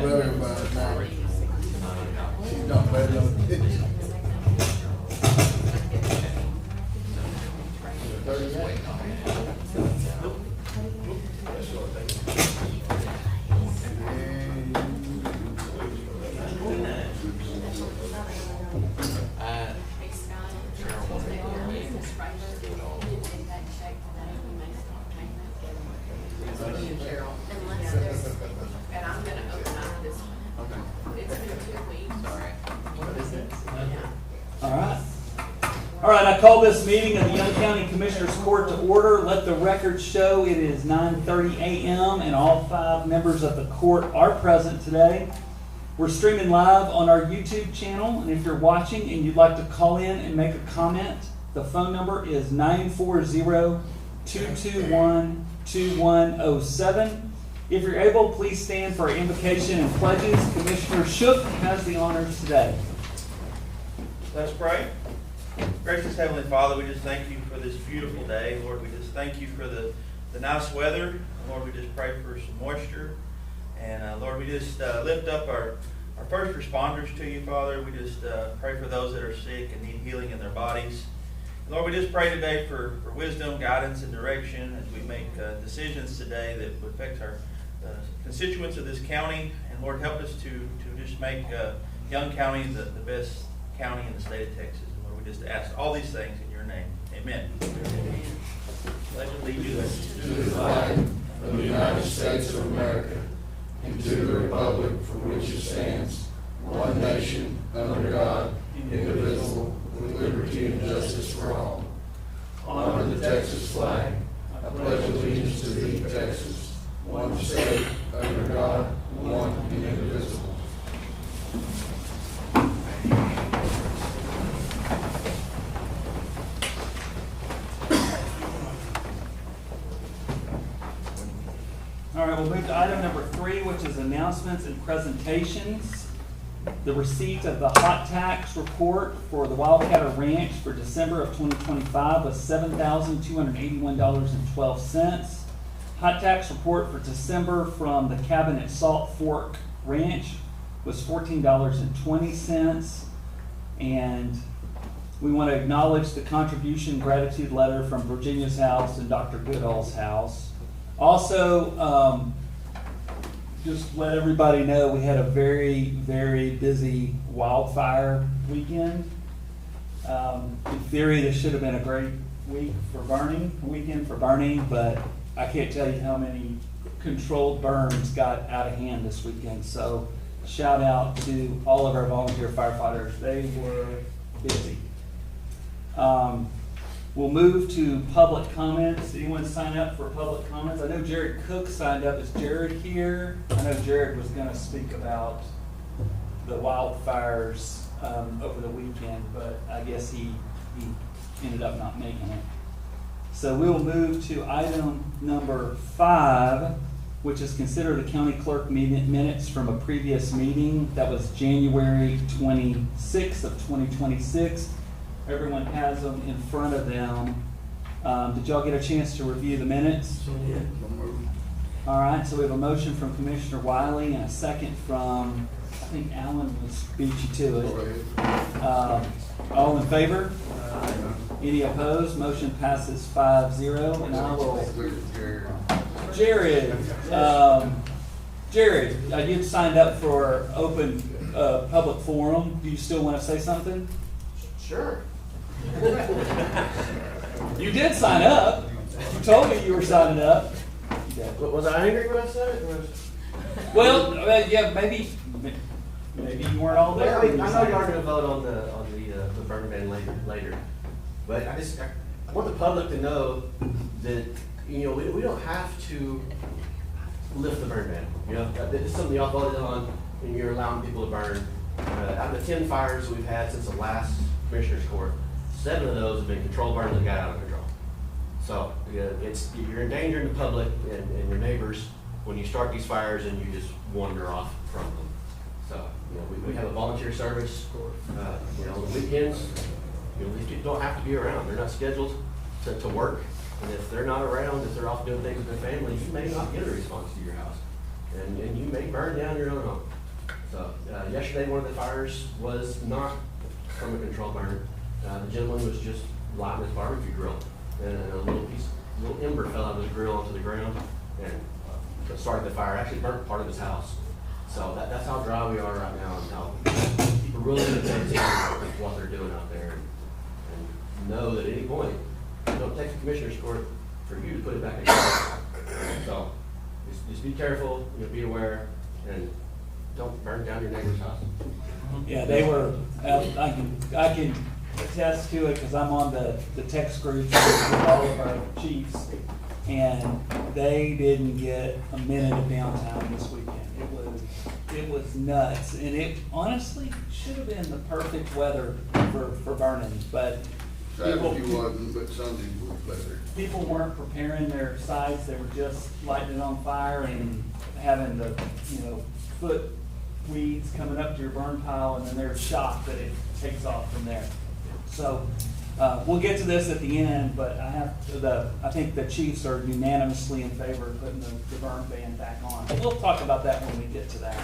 better about it now. She's not better than this. 38. And I'm gonna open up this one. It's been 2 weeks. All right, I call this meeting of the Young County Commissioners Court to order. Let the record show it is 9:30 a.m. and all 5 members of the court are present today. We're streaming live on our YouTube channel, and if you're watching and you'd like to call in and make a comment, the phone number is 940-221-2107. If you're able, please stand for our invocation and pledges. Commissioner Shook has the honors today. Let's pray. Gracious Heavenly Father, we just thank you for this beautiful day. Lord, we just thank you for the nice weather. Lord, we just pray for some moisture. And Lord, we just lift up our first responders to you, Father. We just pray for those that are sick and need healing in their bodies. And Lord, we just pray today for wisdom, guidance, and direction as we make decisions today that would affect our constituents of this county. And Lord, help us to just make Young County the best county in the state of Texas. And Lord, we just ask all these things in your name. Amen. Amen. Pledge allegiance To the flag of the United States of America and to the republic for which it stands, one nation, under God, indivisible, with liberty and justice for all. Honor the Texas flag. I pledge allegiance to thee, Texas, one state, under God, one and indivisible. All right, we'll move to item number 3, which is announcements and presentations. The receipt of the hot tax report for the Wildcatter Ranch for December of 2025 was $7,281.12. Hot tax report for December from the cabin at Salt Fork Ranch was $14.20. And we want to acknowledge the contribution gratitude letter from Virginia's House and Dr. Goodall's house. Also, just let everybody know we had a very, very busy wildfire weekend. In theory, this should have been a great weekend for burning, but I can't tell you how many controlled burns got out of hand this weekend. So shout out to all of our volunteer firefighters. They were busy. We'll move to public comments. Anyone sign up for public comments? I know Jared Cook signed up. Is Jared here? I know Jared was going to speak about the wildfires over the weekend, but I guess he ended up not making it. So we'll move to item number 5, which is consider the county clerk minutes from a previous meeting. That was January 26th of 2026. Everyone has them in front of them. Did y'all get a chance to review the minutes? Yeah. All right, so we have a motion from Commissioner Wiley and a second from, I think Alan was beat you to Go it. ahead. All in favor? Any opposed? Motion passes 5-0. And I will, Jared, you signed up for open public forum. Do you still want to say something? Sure. You did sign up. You told me you were signing up. Was I angry when I said it? Well, yeah, maybe you weren't all there. Well, I know you are going to vote on the burn ban later, but I want the public to know that we don't have to lift the burn ban. This is something y'all voted on, and you're allowing people to burn. Out of the 10 fires we've had since the last Commissioners Court, 7 of those have been controlled burns that got out of control. So you're endangering the public and your neighbors when you start these fires and you just wander off from them. So we have a volunteer service. On the weekends, these people don't have to be around. They're not scheduled to work, and if they're not around, if they're off doing things with their family, you may not get a response to your house. and you may burn down your own home. So, yesterday, one of the fires was not from a controlled burn. The gentleman was just lighting his barbecue grill, and a little ember fell out of his grill onto the ground, and started the fire, actually burnt part of his house. So that's how dry we are right now, and how people really need to pay attention to what they're doing out there, and know that at any point, don't take the commissioner's court for you to put it back in place. So, just be careful, be aware, and don't burn down your neighbor's house. Yeah, they were, I can attest to it because I'm on the text group with all of our chiefs, and they didn't get a minute of downtime this weekend. It was nuts, and it honestly should have been the perfect weather for burning, but Saturday wasn't, but Sunday was better. people weren't preparing their sites. They were just lighting it on fire and having the, foot weeds coming up to your burn pile, and then they're shocked that it takes off from there. So, we'll get to this at the end, but I think the chiefs are unanimously in favor of putting the burn ban back on. But we'll talk about that when we get to that.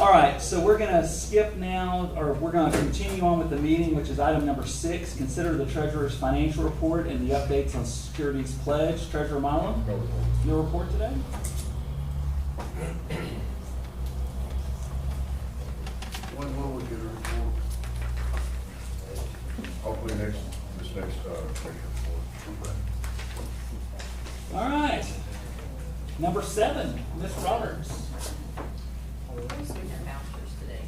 All right, so we're gonna skip now, or we're gonna continue on with the meeting, which is item number 6. Consider the treasurer's financial report and the updates on securities pledge. Treasurer Milo, your report today? When will we get a report? Hopefully this next treasurer's report. All right. Number 7, Ms. Roberts. We have vouchers today.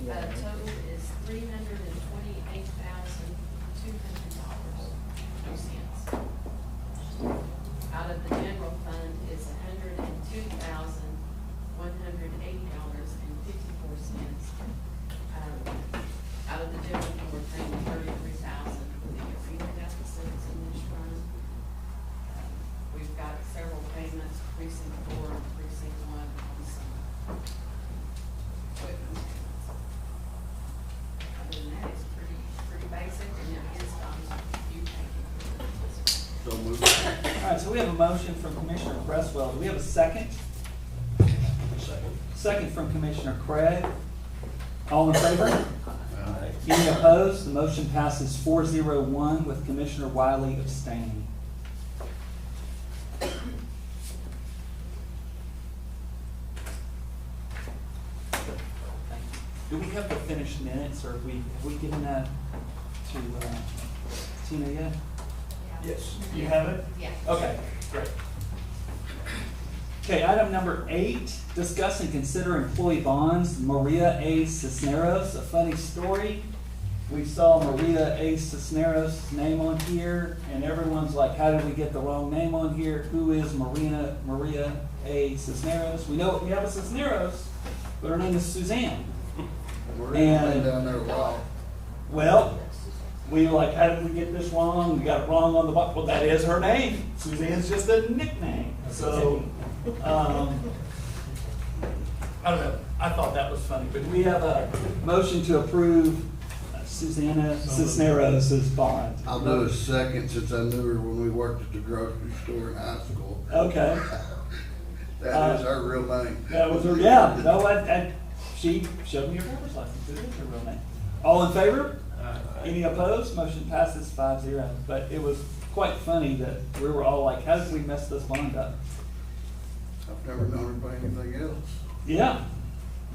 Total is $328,200.02. Out of the general fund is $102,180.54. Out of the general fund, we're paying $33,000 for the arena deficits in this fund. We've got several payments, precinct 4 and precinct 1 on some equipment. Other than that, it's pretty basic, and it is you taking. So moved. All right, so we have a motion from Commissioner Cresswell. Do we have a second? Second from Commissioner Craig. All in favor? Any opposed? The motion passes 4-0-1 with Commissioner Wiley abstaining. Do we have the finished minutes, or have we given that to Tina yet? Yes. You have it? Yeah. Okay, great. Okay, item number 8, discuss and consider employee bonds. Maria A. Cisneros, a funny story. We saw Maria A. Cisneros' name on here, and everyone's like, how did we get the wrong name on here? Who is Maria A. Cisneros? We know we have a Cisneros, but her name is Suzanne. We're been And- down there a while. Well, we like, how did we get this wrong? We got it wrong on the box. Well, that is her name. Suzanne's just a nickname. So, I don't know. I thought that was funny. But we have a motion to approve Susanna Cisneros' bond. I'll do a second since I knew her when we worked at the grocery store in high school. Okay. That is her real name. That was her, yeah. No, she showed me her driver's license. It is her real name. All in favor? Any opposed? Motion passes 5-0. But it was quite funny that we were all like, how did we mess this bond up? I've never known her by anything else. Yeah.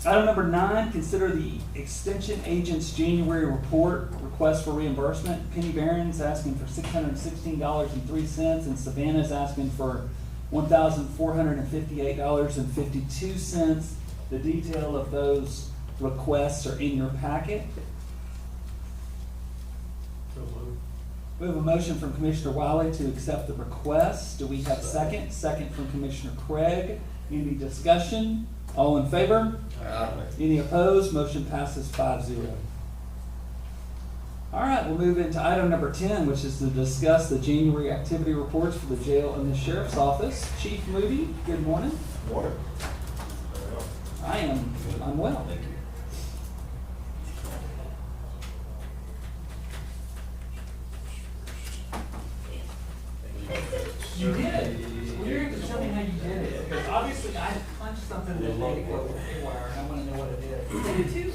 Item number 9, consider the extension agent's January report request for reimbursement. Penny Barron's asking for $616.03, and Savannah's asking for $1,458.52. The detail of those requests are in your packet. We have a motion from Commissioner Wiley to accept the request. Do we have a second? Second from Commissioner Craig. Any discussion? All in favor? Any opposed? Motion passes 5-0. All right, we'll move into item number 10, which is to discuss the January activity reports for the jail and the sheriff's office. Chief Moody, good morning. Morning. I'm well. Thank you. You did. Well, you're going to tell me how you did it, because obviously, I punched something that didn't go anywhere, and I wanna know what it is.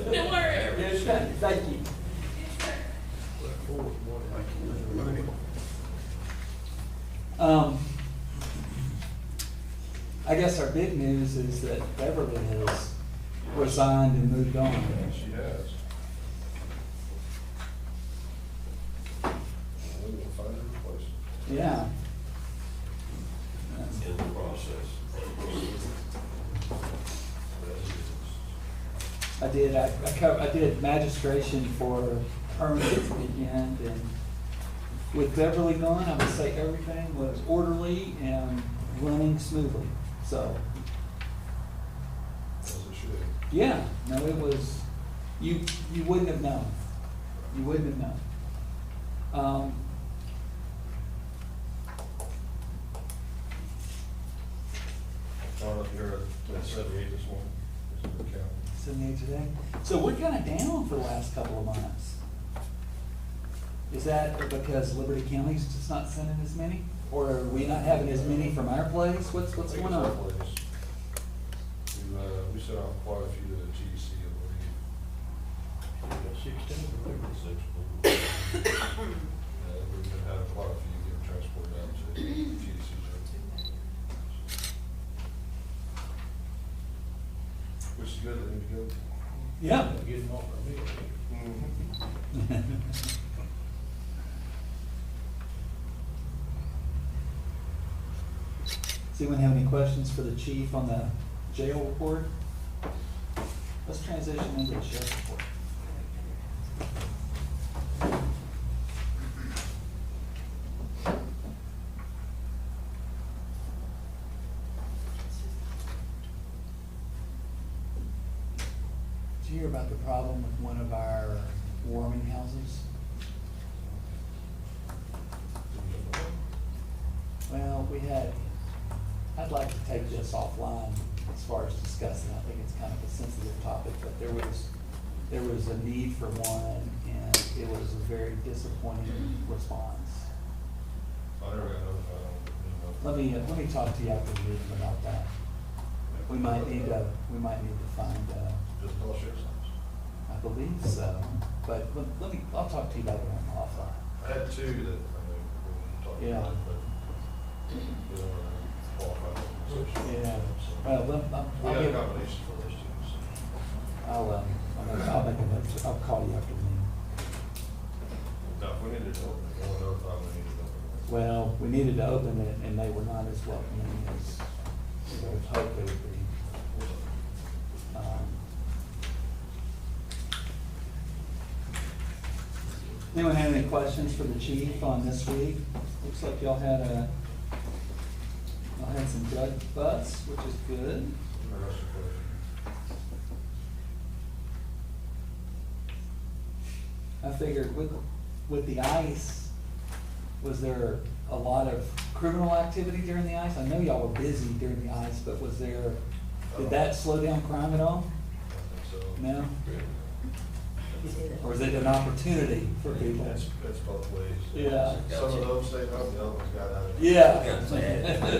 Don't worry. Yes, thank you. I guess our big news is that Beverly has resigned and moved on. And she has. We will find a replacement. Yeah. In the process. I did magistration for Herman this weekend, and with Beverly gone, I would say everything was orderly and running smoothly, so. As it should. Yeah, no, it was, you wouldn't have known. You wouldn't have known. I don't know if you're at 78 this morning. Is it the count? 78 today. So we're kind of down for the last couple of months. Is that because Liberty County's just not sending as many? Or are we not having as many from our place? What's I think going it's our on? place. We sent out quite a few to the TDC, I believe. 16 or 6. We've been having quite a few getting transported out to TDC. Which is good, they need to go. Yeah. Getting off our meal. Does anyone have any questions for the chief on the jail report? Let's transition into the sheriff's report. Did you hear about the problem with one of our warming houses? Well, I'd like to take this offline as far as discussing. I think it's kind of a sensitive topic, but there was a need for one, and it was a very disappointing response. I never got notified. Let me talk to you after the meeting about that. We might need to find, Just call sheriff's office. I believe so, but I'll talk to you about it offline. I had two that, we talked Yeah. about, but they don't qualify. Yeah. So, Well, we I'll got a give, combination for those two, so. I'll make a note, I'll call you after the meeting. No, if we needed to open it, we'll notify them we needed to open it. Well, we needed to open it, and they were not as welcoming as I would hope they would be. Anyone have any questions for the chief on this week? Looks like y'all had some drug butts, which is good. No, that's the question. I figured with the ice, was there a lot of criminal activity during the ice? I know y'all were busy during the ice, but did that slow down crime at all? I think so. No? Or is it an opportunity for people? That's both ways. Yeah. Some of those stayed home, the other ones got out of it. Yeah.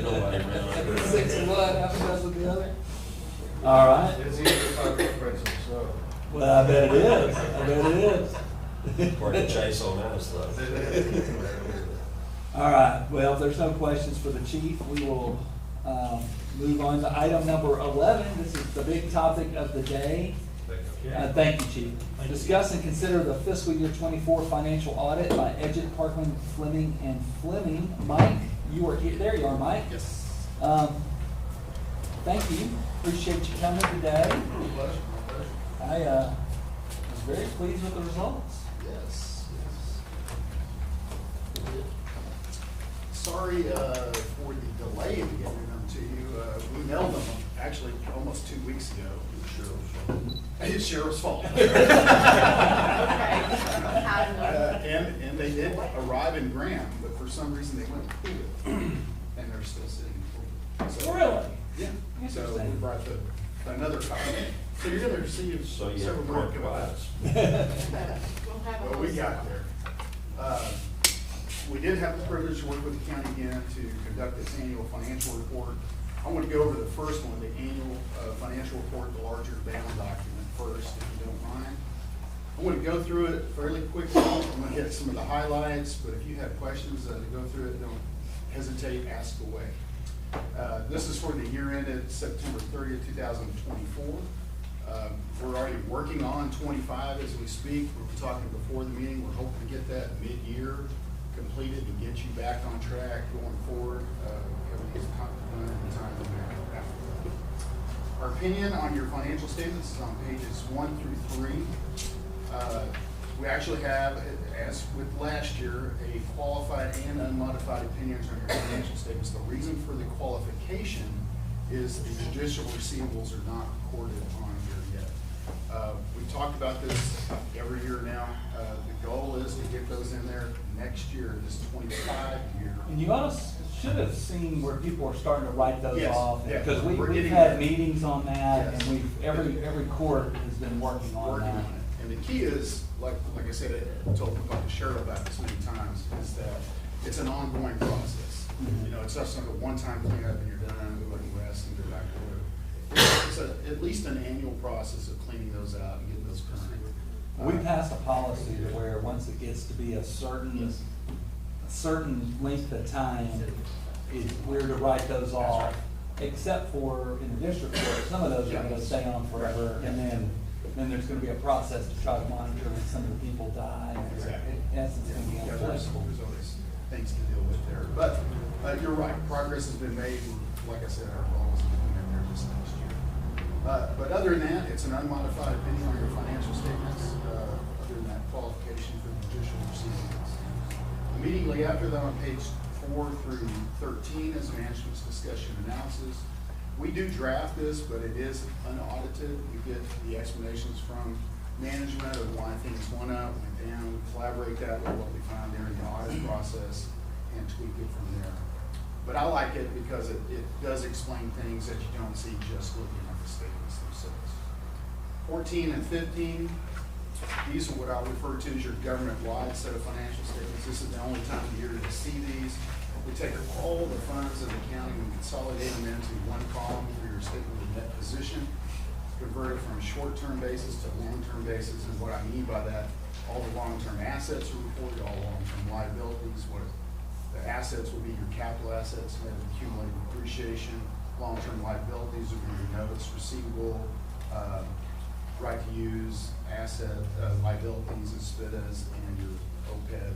Nobody around. 6 of one, half a dozen of the other. All right. It's easy to find footprints in the snow. Well, I bet it is. I bet it is. Part of the chase on that stuff. All right, well, if there's no questions for the chief, we will move on to item number 11. This is the big topic of the day. Thank you, Chief. Discuss and consider the fiscal year 24 financial audit by Edgett, Parkman, Fleming, and Fleming. Mike, you are here. There you are, Mike. Yes. Thank you. Appreciate you coming today. My pleasure, my pleasure. I was very pleased with the results. Yes, yes. Sorry for the delay in getting them to you. We mailed them actually almost 2 weeks ago. It's Cheryl's fault. And they did arrive in Graham, but for some reason they went to Pruitt, and they're still sitting in Pruitt. So- Really? Yeah, so we Interesting. brought another copy. So you're gonna receive So you several have more more copies. We'll have a Well, we whole- got there. We did have the privilege to work with the county again to conduct this annual financial report. I want to go over the first one, the annual financial report, the larger bound document first, if you don't mind. I want to go through it fairly quickly. I'm going to hit some of the highlights, but if you have questions to go through it, don't hesitate, ask away. This is for the year ended September 30th, 2024. We're already working on 25 as we speak. We were talking before the meeting. We're hoping to get that mid-year completed and get you back on track going forward. Everything's done in the time after. Our opinion on your financial statements is on pages 1 through 3. We actually have, as with last year, a qualified and unmodified opinions on your financial statements. The reason for the qualification is the judicial receivables are not recorded on here yet. We've talked about this every year now. The goal is to get those in there next year, this 25 year. And you should have seen where people are starting to write those Yes, off. yeah, Because we're we've getting had there. meetings on that, Yes. and every court has been working on Working on that. it. And the key is, like I said, I told the sheriff about this many times, is that it's an ongoing process. You know, it's not a one-time cleanup and you're done, go looking west and go back to work. It's at least an annual process of cleaning those out and getting those current. We passed a policy to where once it gets to be a certain length of time, we're to write those off. Except for in the district court, some of those are gonna stay on forever, and then there's gonna be a process to try to monitor when some of the people die. Exactly. In essence, it's gonna be Yeah, unflexible. there's always things to deal with there. But you're right, progress has been made. Like I said, our goal is to get in there this next year. But other than that, it's an unmodified opinion on your financial statements, other than that qualification for the judicial proceedings. Immediately after that, on page 4 through 13 is management's discussion analysis. We do draft this, but it is unaudited. We get the explanations from management of why things went up, went down. We collaborate that with what we find there in the audit process and tweak it from there. But I like it because it does explain things that you don't see just looking at the statements themselves. 14 and 15, these are what I'll refer to as your government-wide set of financial statements. This is the only time of year to see these. We take all the funds in the county and consolidate them into one column for your statement of net position, convert it from a short-term basis to a long-term basis. And what I mean by that, all the long-term assets are reported, all long-term liabilities. What the assets will be your capital assets, net of accumulated depreciation. Long-term liabilities will be your notes, receivable, right to use, asset liabilities and SPIDAs, and your OPEB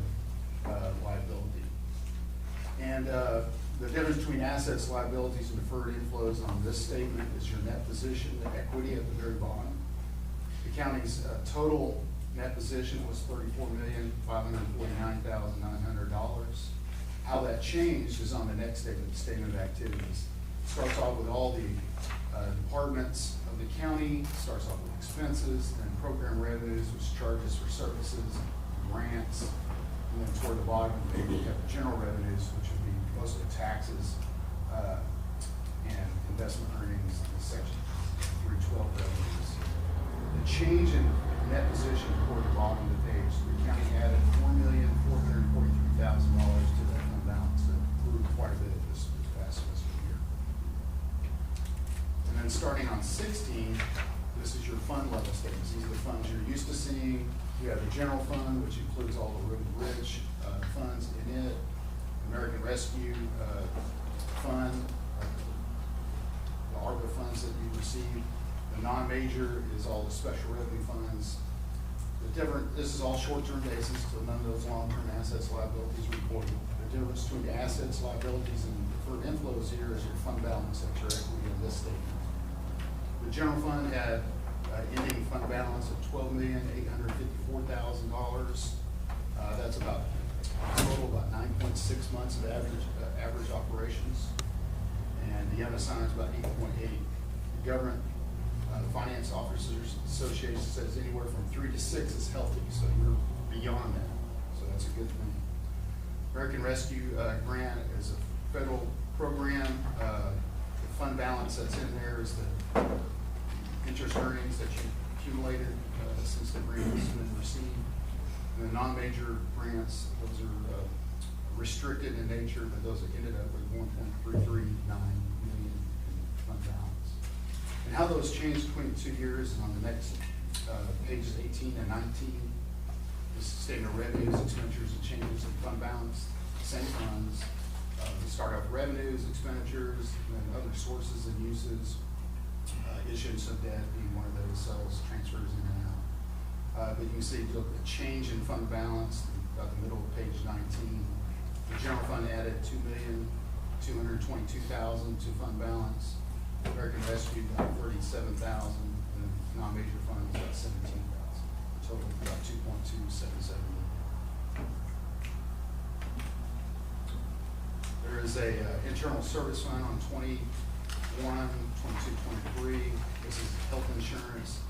liability. And the difference between assets, liabilities, and deferred inflows on this statement is your net position, the equity at the very bottom. The county's total net position was $34,549,900. How that changed is on the next statement of activities. It starts off with all the departments of the county, starts off with expenses, then program revenues, which charges for services, grants, and then toward the bottom of the page, you have the general revenues, which would be mostly taxes and investment earnings, in section 312 revenues. The change in net position toward the bottom of the page, the county added $4,443,000 to that fund balance. That grew quite a bit this past fiscal year. And then starting on 16, this is your fund level statements. These are the funds you're used to seeing. You have the general fund, which includes all the road and bridge funds in it, American Rescue Fund, the ARPA funds that you receive. The non-major is all the special revenue funds. This is all short-term basis, so none of those long-term assets, liabilities reported. The difference between the assets, liabilities, and deferred inflows here is your fund balance at your equity in this statement. The general fund had ending fund balance of $12,854,000. That's about total about 9.6 months of average operations, and the unassigned is about 8.8. The government Finance Officers Association says anywhere from 3 to 6 is healthy, so you're beyond that, so that's a good thing. American Rescue Grant is a federal program. The fund balance that's in there is the interest earnings that you accumulated since the grant has been received. And the non-major grants, those are restricted in nature, but those ended up with $1.339 million And how those change between the 2 years is on the next pages 18 and 19. This statement of revenues, expenditures, and changes in fund balance, same funds. We start off revenues, expenditures, and then other sources and uses. Issuance of debt being one of those, sales, transfers in and out. But you can see the change in fund balance, about the middle of page 19. The general fund added $2,222,000 to fund balance. American Rescue about $37,000, and the non-major fund was about $17,000. Total about $2.277 million. There is a internal service fund on 21, 22, 23. This is health insurance,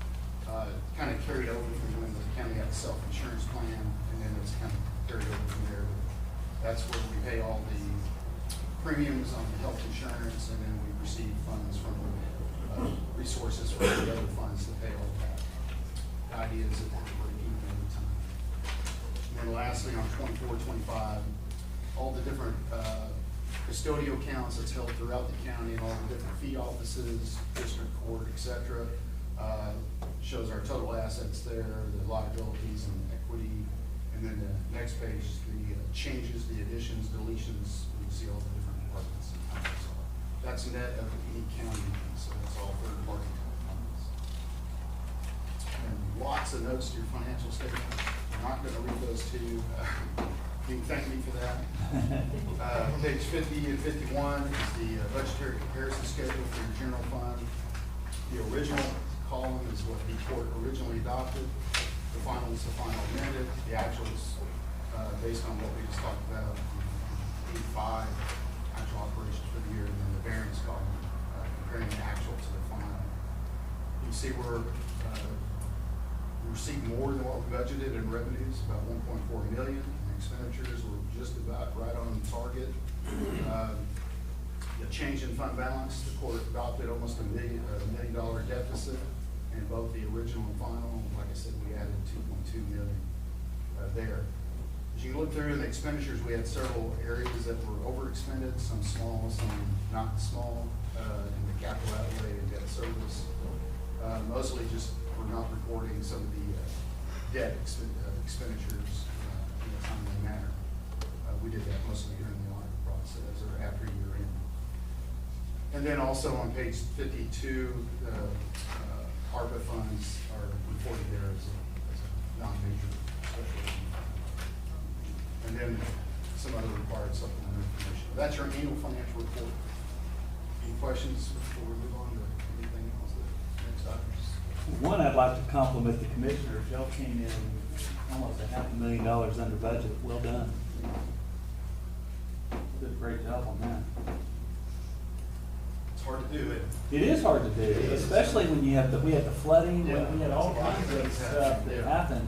kind of carried over from when the county had a self-insurance plan, and then it's kind of carried over from there. That's where we pay all the premiums on the health insurance, and then we receive funds from resources from the other funds to pay all that. The idea is that we're breaking even every time. And then lastly, on 24, 25, all the different custodial accounts that's held throughout the county, and all the different fee offices, district court, et cetera, shows our total assets there, the liabilities and equity. And then the next page, the changes, the additions, deletions, you can see all the different departments. That's net of any county, so that's all third-party funds. And lots of notes to your financial statement. I'm not gonna read those to you. You can thank me for that. Page 50 and 51 is the budgetary comparison schedule for your general fund. The original column is what the court originally adopted. The final is the final amended. The actuals, based on what we just talked about, 85 actual operations for the year, and then the variance column, comparing the actual to the final. You can see we received more than what we budgeted in revenues, about 1.4 million. Expenditures were just about right on target. The change in fund balance, the court adopted almost $1 million deficit in both the original and final. Like I said, we added 2.2 million there. As you look through the expenditures, we had several areas that were overexpended, some small, some not small, in the capital outlay and debt service. Mostly just for not recording some of the debt expenditures in a timely manner. We did that mostly during the audit process or after year end. And then also on page 52, ARPA funds are reported there as a non-major special. And then some other required supplemental information. That's your annual financial report. Any questions before we move on to anything else? Next items. One, I'd like to compliment the commissioners. Y'all came in almost $500,000 under budget. Well done. Did a great job on that. It's hard to do it. It is hard to do, especially when you have we had the flooding, Yeah. we had all kinds of Things stuff happen. that Yeah. happened.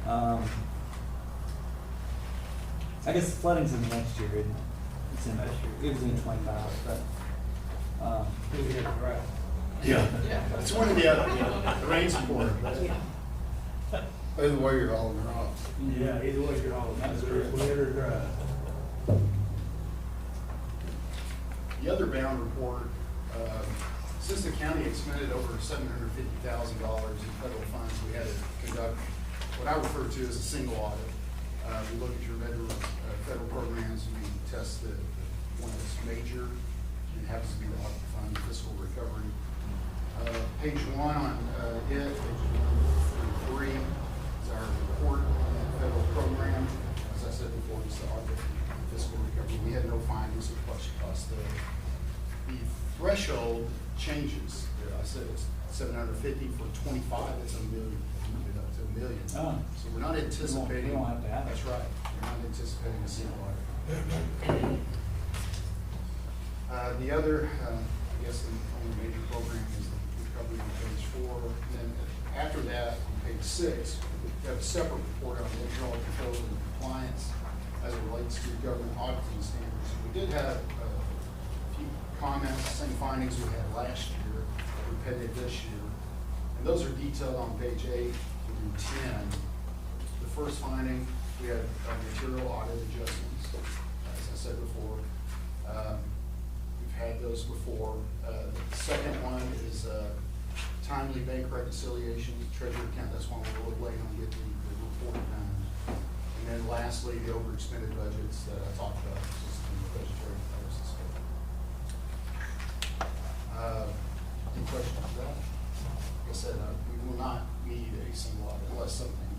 And, I guess the flooding's in the next year, isn't it? It's in next year. It was in 25, but, We had a drought. Yeah. It's one or the other. The rain support. Either way, you're hauling her off. Yeah, either way, you're all, That's that's true. wet or dry. The other bound report, since the county expended over $750,000 in federal funds, we had to conduct what I refer to as a single audit. We look at your federal programs, we test the one that's major, and it happens to be the audit fund fiscal recovery. Page 1 on pages 1 through 3 is our report on that federal program. As I said before, it's the audit and fiscal recovery. We had no findings of cost there. The threshold changes. I said it's 750 for 25, it's $1 million. We moved it up to $1 million. Oh. So we're not anticipating. We don't have to have it. That's right. We're not anticipating a single audit. The other, I guess, the only major program is the recovery on page 4. And then after that, on page 6, we have a separate report on internal controls and compliance as it relates to government auditing standards. We did have a few comments, same findings we had last year, repeated this year. And those are detailed on page 8 through 10. The first finding, we had material audit adjustments, as I said before. We've had those before. Second one is timely bank reconciliation, treasury account, that's why we're a little late on getting the report done. And then lastly, the overexpended budgets that I talked about, just in the budgetary affairs and stuff. Any questions for that? Like I said, we will not need a single audit unless something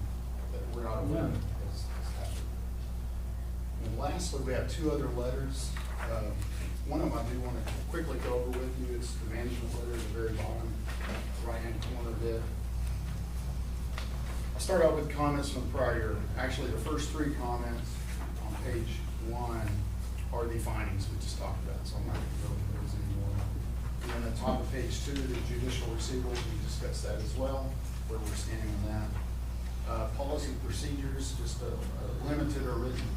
that we're not aware of has happened. And lastly, we have two other letters. One of them I do want to quickly go over with you. It's the management letter at the very bottom, right-hand corner of it. I'll start out with comments from the prior year. Actually, the first three comments on page 1 are the findings we just talked about, so I'm not going to go over those anymore. And then at the top of page 2, the judicial receivables, we discussed that as well, where we're standing on that. Policy procedures, just a limited or written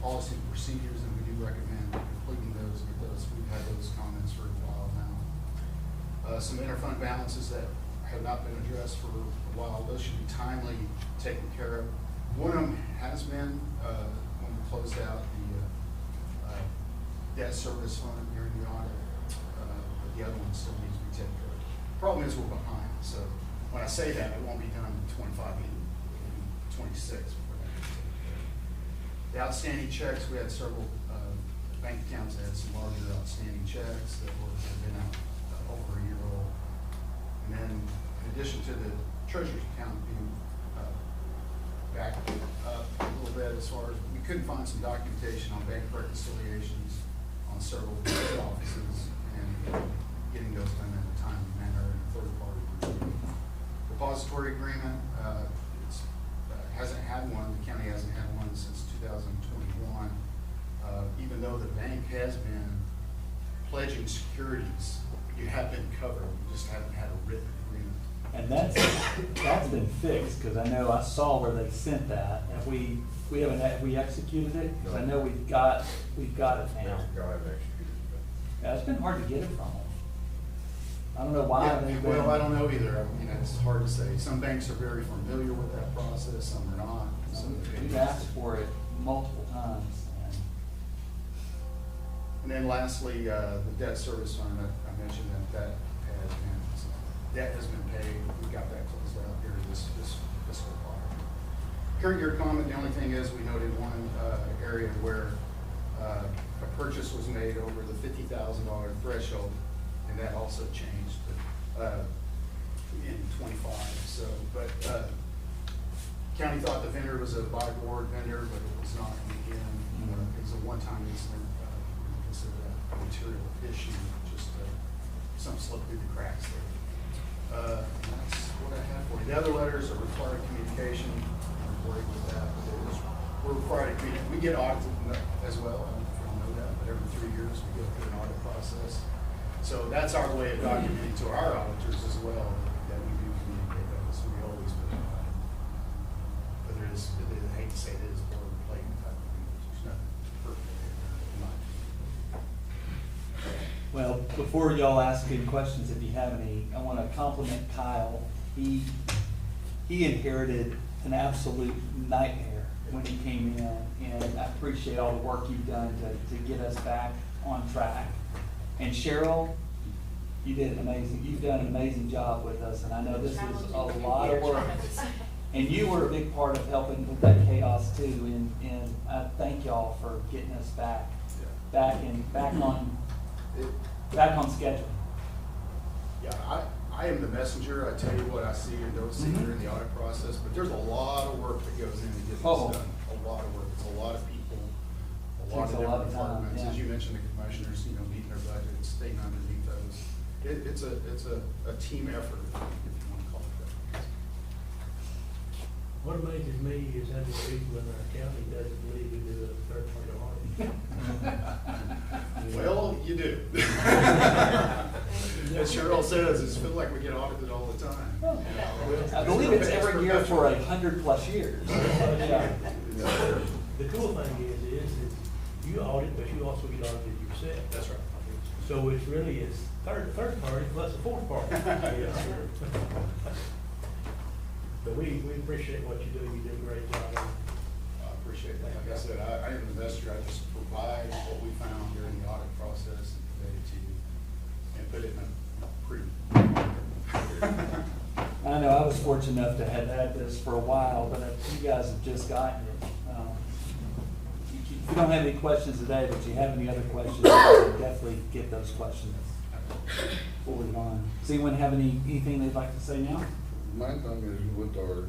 policy procedures, and we do recommend completing those, get those. We've had those comments for a while now. Some interfund balances that have not been addressed for a while, those should be timely taken care of. One of them has been, when we closed out the debt service fund during the audit, but the other one still needs to be taken care of. Problem is we're behind, so when I say that, it won't be done in 25, it'll be 26. The outstanding checks, we had several bank accounts that had some larger outstanding checks that had been out over a year old. And then in addition to the treasurer's account being backed up a little bit as far as, we couldn't find some documentation on bank reconciliations on several offices and getting those done in a timely manner in a third-party review. Repository agreement, hasn't had one, the county hasn't had one since 2021. Even though the bank has been pledging securities, you have been covered, you just haven't had a written agreement. And that's been fixed, because I know I saw where they sent that, and we haven't, we executed it, because I know we've got it now. Yeah, it's been hard to get it from them. I don't know why. Yeah, well, I don't know either. I mean, it's hard to say. Some banks are very familiar with that process, some are not. We've asked for it multiple times. And then lastly, the debt service fund, I mentioned that debt has been paid. We got that closed out here this fiscal quarter. Current year comment, the only thing is we noted one area where a purchase was made over the $50,000 threshold, and that also changed in 25. So, but county thought the vendor was a buy board vendor, but it was not. Again, it was a one-time incident. Consider that a material issue, just some slipped through the cracks there. That's what I have for you. The other letters are required communication. I'm worried with that. We're required to communicate. We get audited as well. I don't know if you all know that, but every 3 years we go through an audit process. So that's our way of documenting to our auditors as well that we do communicate that. So we always put it on. But there is, I hate to say it is boilerplate type of thing. There's nothing perfect in my opinion. Well, before y'all ask any questions, if you have any, I want to compliment Kyle. He inherited an absolute nightmare when he came in, and I appreciate all the work you've done to get us back on track. And Cheryl, you've done an amazing job with us, and I know this is a lot of work. And you were a big part of helping with that chaos too, and I thank y'all for getting us back on schedule. Yeah, I am the messenger. I tell you what I see and don't see during the audit process, but there's a lot of work that goes in to get this done. A lot of work. It's a lot of people, a lot of different departments. As you mentioned, the commissioners, meeting their budgets, staying underneath those. It's a team effort, if you want to call it that. What amazes me is how many people in our county doesn't believe we do a third-party audit. Well, you do. As Cheryl says, it's feel like we get audited all the time. I believe it's every year for 100+ years. Yeah. The cool thing is you audit, but you also get audited yourself. That's right. So it's really third party plus a fourth party. But we appreciate what you do. You do a great job. I appreciate that. Like I said, I am an investor. I just provide what we found during the audit process and convey it to you. it in a pretty. I know, I was fortunate enough to have had this for a while, but you guys have just gotten it. If you don't have any questions today, but you have any other questions, definitely get those questions forwarded on. Does anyone have anything they'd like to say now? My thing is with our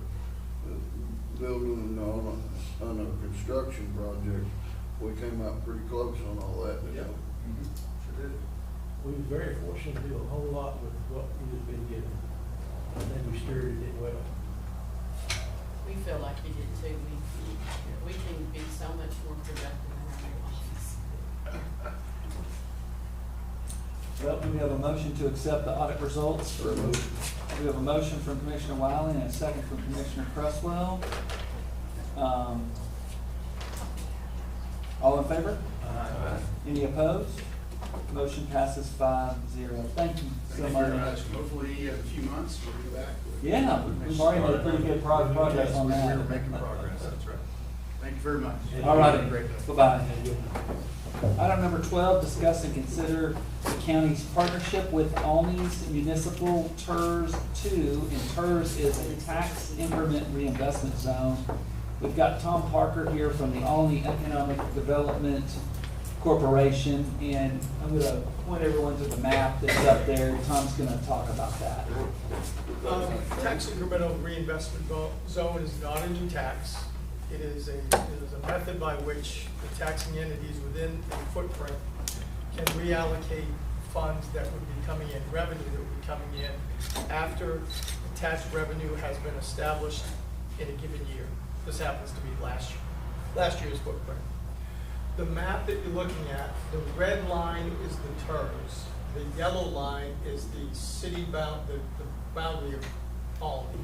building on a construction project, we came out pretty close on all that. Yeah. Sure did. We were very fortunate to do a whole lot with what we've been given. I think we stewarded it well. We feel like we did too. We can be so much more productive in our new office. Well, do we have a motion to accept the audit results? We have a motion from Commissioner Wiley and a second from Commissioner Cresswell. All in favor? Any opposed? Motion passes 5-0. Thank you so Thank you much. very much. Hopefully, in a few months, we'll be back. Yeah, we've already made pretty good progress on that. We're making progress, that's right. Thank you very much. All righty, Great. bye-bye. Item number 12, discuss and consider the county's partnership with Almies Municipal TERS 2, and TERS is a tax increment reinvestment zone. We've got Tom Parker here from the Alney Economic Development Corporation, and I'm gonna point everyone to the map that's up there. Tom's gonna talk about that. Tax incremental reinvestment zone is not a new tax. It is a method by which the taxing entities within a footprint can reallocate funds that would be coming in, revenue that would be coming in after the tax revenue has been established in a given year. This happens to be last year's footprint. The map that you're looking at, the red line is the TERS. The yellow line is the city the boundary of Alney.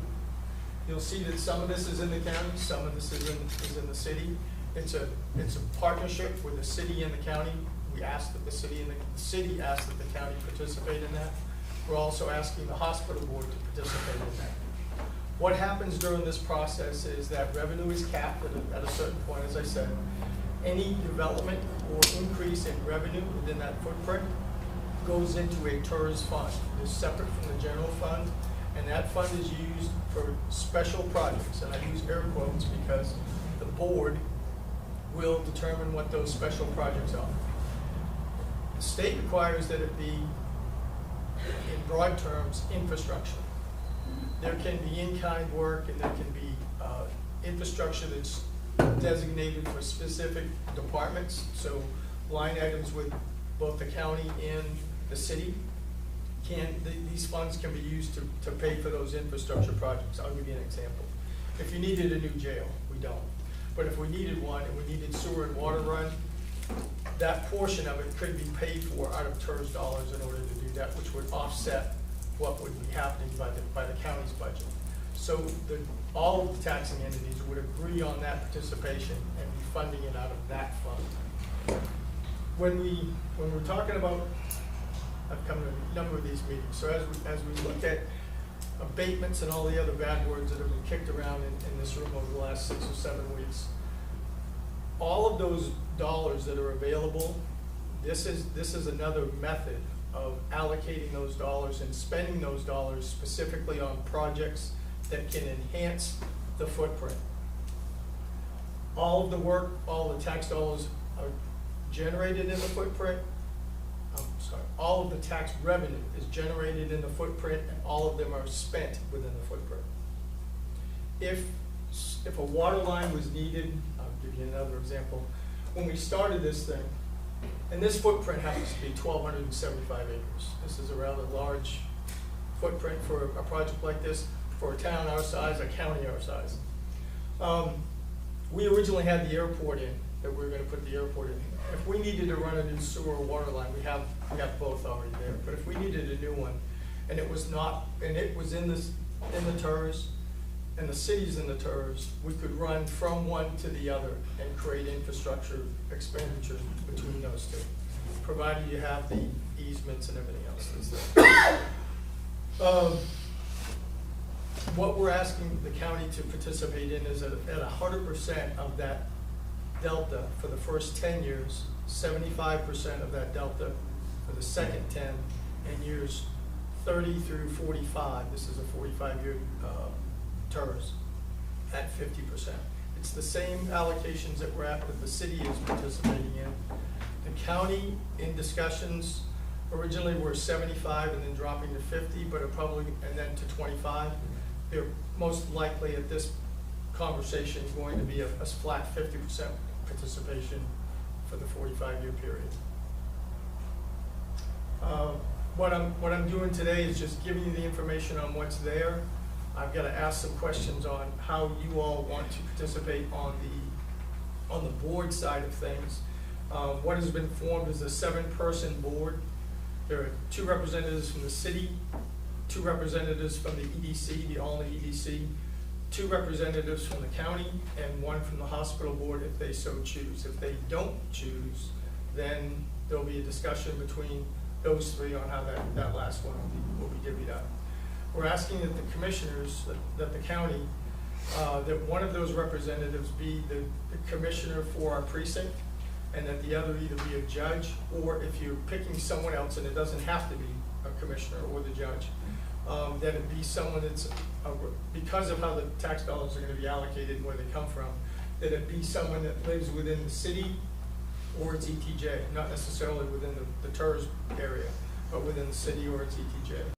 You'll see that some of this is in the county, some of this is in the city. It's a partnership with the city and the county. We ask that the city asks that the county participate in that. We're also asking the hospital board to participate in that. What happens during this process is that revenue is capped at a certain point, as I said. Any development or increase in revenue within that footprint goes into a TERS fund. It is separate from the general fund, and that fund is used for special projects. And I use air quotes because the board will determine what those special projects are. The state requires that it be, in broad terms, infrastructure. There can be in-kind work, and there can be infrastructure that's designated for specific departments. So line items with both the county and the city these funds can be used to pay for those infrastructure projects. I'll give you an example. If you needed a new jail, we don't. But if we needed one and we needed sewer and water run, that portion of it could be paid for out of TERS dollars in order to do that, which would offset what would be happening by the county's budget. So all of the taxing entities would agree on that participation and be funding it out of that fund. When we're talking about, I've come to a number of these meetings, so as we look at abatements and all the other bad words that have been kicked around in this room over the last 6 or 7 weeks, all of those dollars that are available, this is another method of allocating those dollars and spending those dollars specifically on projects that can enhance the footprint. All of the work, all the tax dollars are generated in the footprint. All of the tax revenue is generated in the footprint, and all of them are spent within the footprint. If a water line was needed, I'll give you another example. When we started this thing, and this footprint happens to be 1,275 acres. This is a rather large footprint for a project like this, for a town our size, a county our size. We originally had the airport in, that we were going to put the airport in. If we needed to run a new sewer or water line, we have both already there. But if we needed a new one, and it was in the TERS, and the city's in the TERS, we could run from one to the other and create infrastructure expenditures between those two, provided you have the easements and everything else that's there. What we're asking the county to participate in is at 100% of that delta for the first 10 years, 75% of that delta for the second 10, in years 30 through 45, this is a 45-year TERS, at 50%. It's the same allocations that the city is participating in. The county, in discussions, originally were 75 and then dropping to 50, but are probably, and then to 25. They're most likely at this conversation going to be a flat 50% participation for the 45-year period. What I'm doing today is just giving you the information on what's there. I've got to ask some questions on how you all want to participate on the board side of things. What has been formed is a 7-person board. There are 2 representatives from the city, 2 representatives from the EDC, the Alney EDC, 2 representatives from the county, and 1 from the hospital board if they so choose. If they don't choose, then there'll be a discussion between those 3 on how that last one will be divvied up. We're asking that the commissioners, that the county, that one of those representatives be the commissioner for our precinct, and that the other either be a judge, or if you're picking someone else, and it doesn't have to be a commissioner or the judge, that it be someone that's, because of how the tax dollars are going to be allocated and where they come from, that it be someone that lives within the city or its ETJ, not necessarily within the TERS area, but within the city or its ETJ.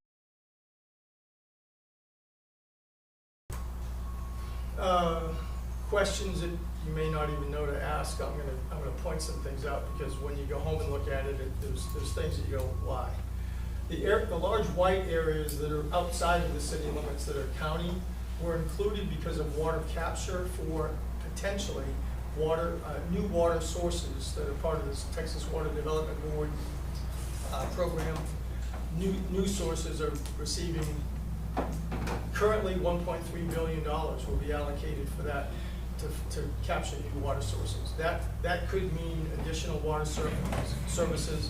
Questions that you may not even know to ask, I'm gonna point some things out, because when you go home and look at it, there's things that you go, why? The large white areas that are outside of the city limits that are county were included because of water capture for potentially new water sources that are part of this Texas Water Development Board program. New sources are receiving, currently $1.3 billion will be allocated for that, to capture new water sources. That could mean additional water services,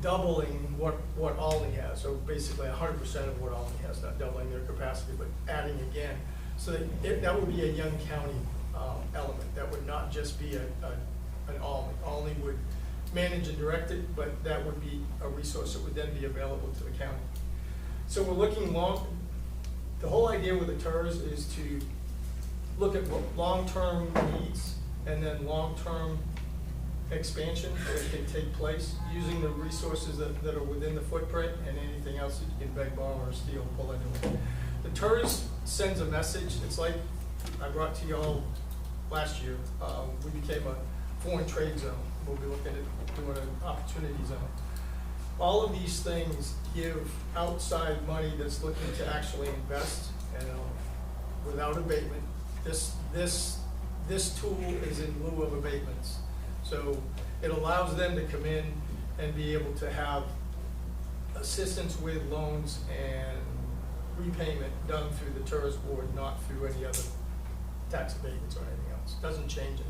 doubling what Alney has, so basically 100% of what Alney has, not doubling their capacity, but adding again. So that would be a Young County element. That would not just be an Alney. Alney would manage and direct it, but that would be a resource that would then be available to the county. So we're looking the whole idea with the TERS is to look at what long-term needs and then long-term expansion that can take place using the resources that are within the footprint and anything else that you can beg, borrow, or steal, pull into it. The TERS sends a message. It's like I brought to y'all last year. We became a foreign trade zone. We'll be looking at doing an opportunity zone. All of these things give outside money that's looking to actually invest, and without abatement. This tool is in lieu of abatements. So it allows them to come in and be able to have assistance with loans and repayment done through the TERS board, not through any other tax abatements or anything else. Doesn't change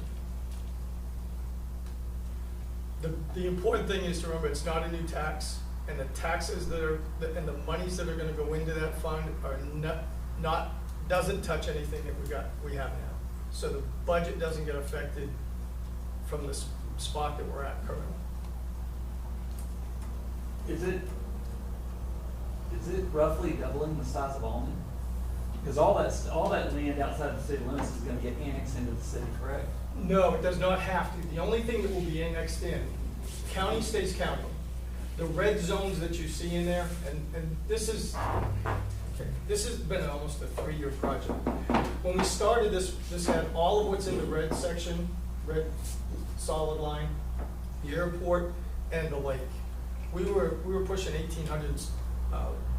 anything. The important thing is to remember it's not a new tax, and the taxes and the monies that are going to go into that fund are doesn't touch anything that we have now. So the budget doesn't get affected from the spot that we're at currently. Is it roughly doubling the size of Alney? Because all that land outside the city limits is going to get annexed into the city, correct? No, it does not have to. The only thing that will be annexed in, county stays county. The red zones that you see in there, and this has been almost a 3-year project. When we started this had all of what's in the red section, red solid line, the airport, and the lake. We were pushing 1,800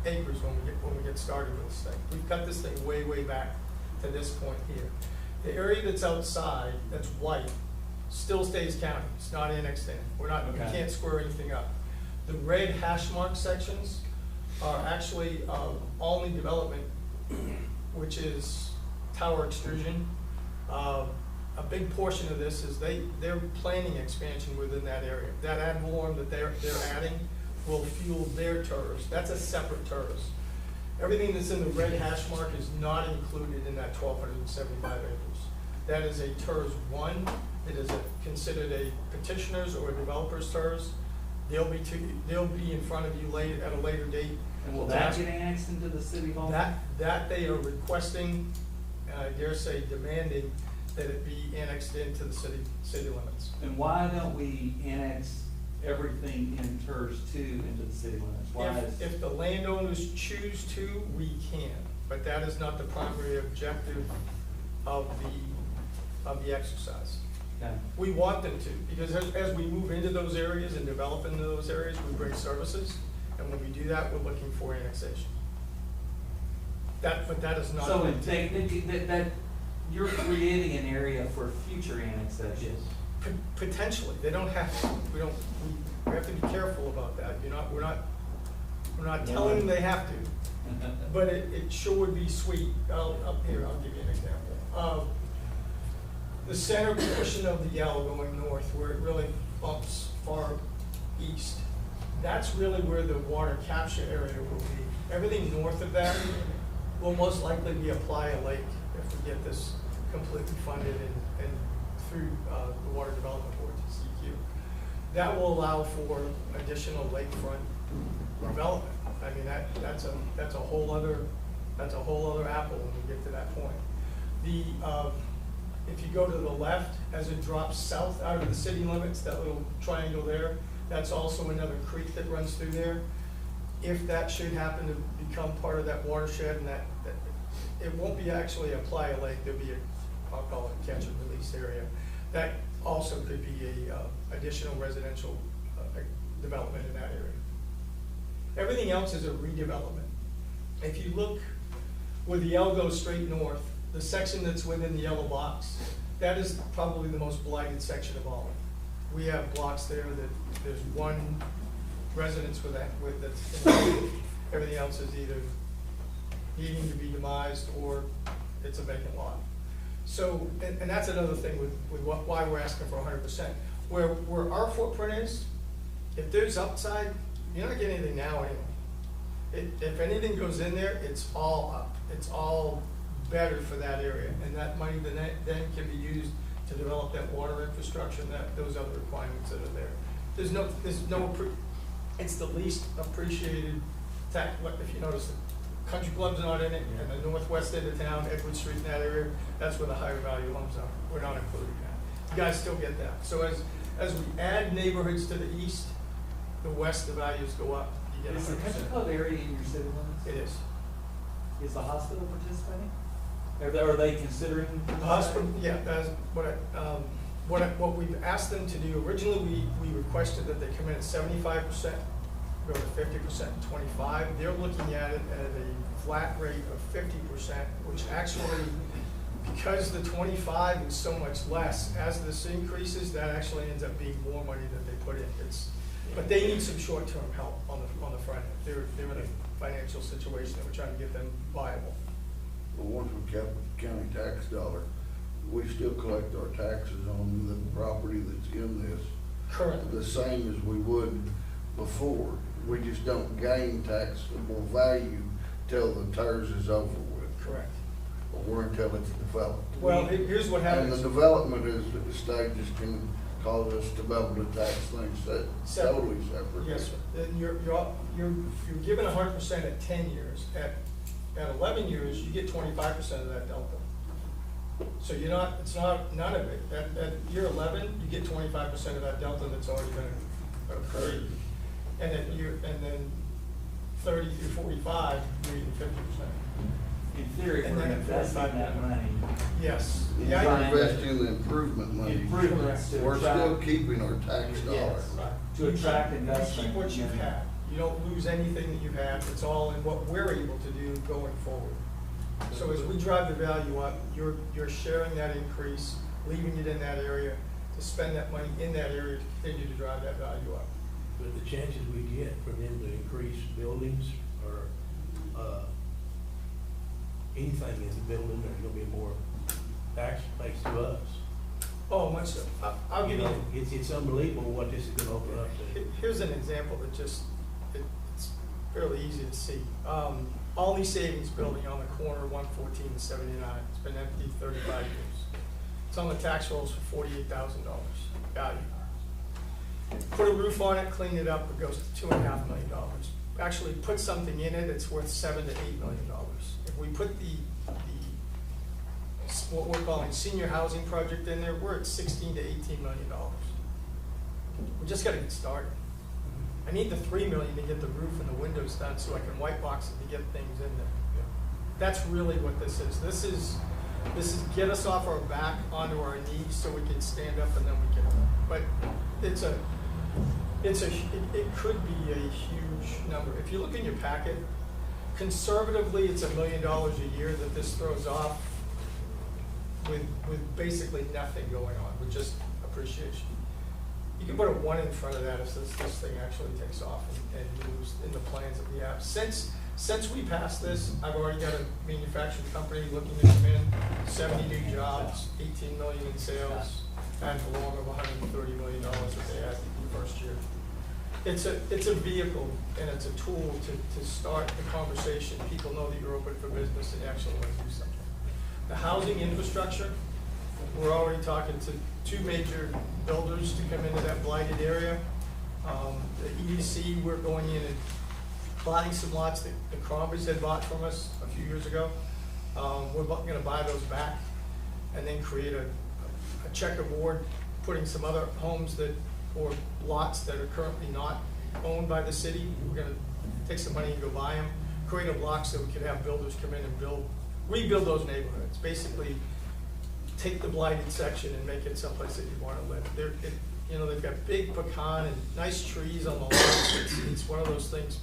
acres when we get started with this thing. We've cut this thing way back to this point here. The area that's outside, that's white, still stays county. It's not annexed in. We can't square anything up. The red hash mark sections are actually Alney development, which is tower extrusion. A big portion of this is they're planning expansion within that area. That ad valorem that they're adding will fuel their TERS. That's a separate TERS. Everything that's in the red hash mark is not included in that 1,275 acres. That is a TERS 1. It is considered a petitioner's or a developer's TERS. They'll be in front of you at a later date. And will that get annexed into the city hall? That they are requesting, and I dare say demanding, that it be annexed into the city limits. And why don't we annex everything in TERS 2 into the city limits? Why is? If the landowners choose to, we can, but that is not the primary objective of the exercise. Okay. We want them to, because as we move into those areas and develop into those areas, we bring services, and when we do that, we're looking for annexation. But that is not. So in that you're creating an area for future annexation. Potentially, they don't have to, we have to be careful about that, we're not telling them they have to, but it sure would be sweet. I'll give you an example. The center portion of the L going north, where it really bumps far east, that's really where the water capture area will be. Everything north of that will most likely be a Playa Lake if we get this completely funded and through the Water Development Board, CQ. That will allow for additional lakefront development. I mean, that's a whole other apple when we get to that point. If you go to the left, as it drops south out of the city limits, that little triangle there, that's also another creek that runs through there. If that should happen to become part of that watershed, and that it won't be actually a Playa Lake, there'll be I'll call it catch and release area. That also could be a additional residential development in that area. Everything else is a redevelopment. If you look where the L goes straight north, the section that's within the yellow box, that is probably the most blighted section of all. We have blocks there that there's one residence with that's everything else is either needing to be demised or it's a vacant lot. So, and that's another thing with why we're asking for 100%. Where our footprint is, if there's upside, you're not getting anything now anyway. If anything goes in there, it's all up. It's all better for that area, and that money then can be used to develop that water infrastructure and those other requirements that are there. It's the least appreciated tax. If you notice, the country club's not in it, and the northwest end of town, Edward Street, in that area, that's where the higher value homes are. We're not including that. You guys still get that. So as we add neighborhoods to the east, the west, the values go up. You get Is the 100%. country club area in your city limits? It is. Is the hospital participating? Are they considering? The hospital, yeah, that's what we've asked them to do. Originally, we requested that they come in at 75%, go to 50% and 25%. They're looking at it at a flat rate of 50%, which actually, because the 25 is so much less, as this increases, that actually ends up being more money that they put in. But they need some short-term help on the front end. They're in a financial situation that we're trying to get them viable. But once we cap county tax dollar, we still collect our taxes on the property that's in this. Currently. The same as we would before. We just don't gain taxable value till the TERS is over with. Correct. Or until it's developed. Well, here's what And happens. the development is that the stages can cause us to be able to tax things that totally separate. Yes, sir. And you're given 100% at 10 years. At 11 years, you get 25% of that delta. So it's not none of it. At year 11, you get 25% of that delta that's already been accrued. And then 30 through 45, you're eating 50%. In theory, And we're then at investing 45. that money. Yes. We're Yeah, investing in the improvement money. Improvements to We're still attract, keeping our tax dollar. Yes. right. to attract You investment. keep what you've had. You don't lose anything that you have. It's all in what we're able to do going forward. So as we drive the value up, you're sharing that increase, leaving it in that area to spend that money in that area to continue to drive that value up. But the chances we get for them to increase buildings or, anything in the building, there's gonna be more tax base to us. Oh, much so. I'll give you, It's unbelievable what this is gonna open up to. here's an example that it's fairly easy to see. Alney Savings Building on the corner of 114 and 79. It's been empty 35 years. It's on the tax rolls for $48,000 value. Put a roof on it, clean it up, it goes to $2.5 million. Actually, put something in it, it's worth $7 to $8 million. If we put what we're calling senior housing project in there, we're at $16 to $18 million. We just gotta get started. I need the $3 million to get the roof and the windows done so I can white box it to get things in there. That's really what this is. This is get us off our back onto our knees so we can stand up and then we can, but it could be a huge number. If you look in your packet, conservatively, it's $1 million a year that this throws off with basically nothing going on, with just appreciation. You can put a 1 in front of that if this thing actually takes off and moves in the plans that we have. Since we passed this, I've already got a manufacturing company looking to come in, 70 new jobs, 18 million in sales, and along of $130 million that they had in the first year. It's a vehicle and it's a tool to start the conversation. People know that you're open for business and you actually want to do something. The housing infrastructure, we're already talking to 2 major builders to come into that blighted area. The EDC, we're going in and buying some lots that the Crombers had bought from us a few years ago. We're going to buy those back and then create a checkerboard, putting some other homes or lots that are currently not owned by the city. We're going to take some money and go buy them, create a block so we can have builders come in and rebuild those neighborhoods. Basically, take the blighted section and make it someplace that you want to live. They've got big pecan and nice trees on the lots. It's one of those things.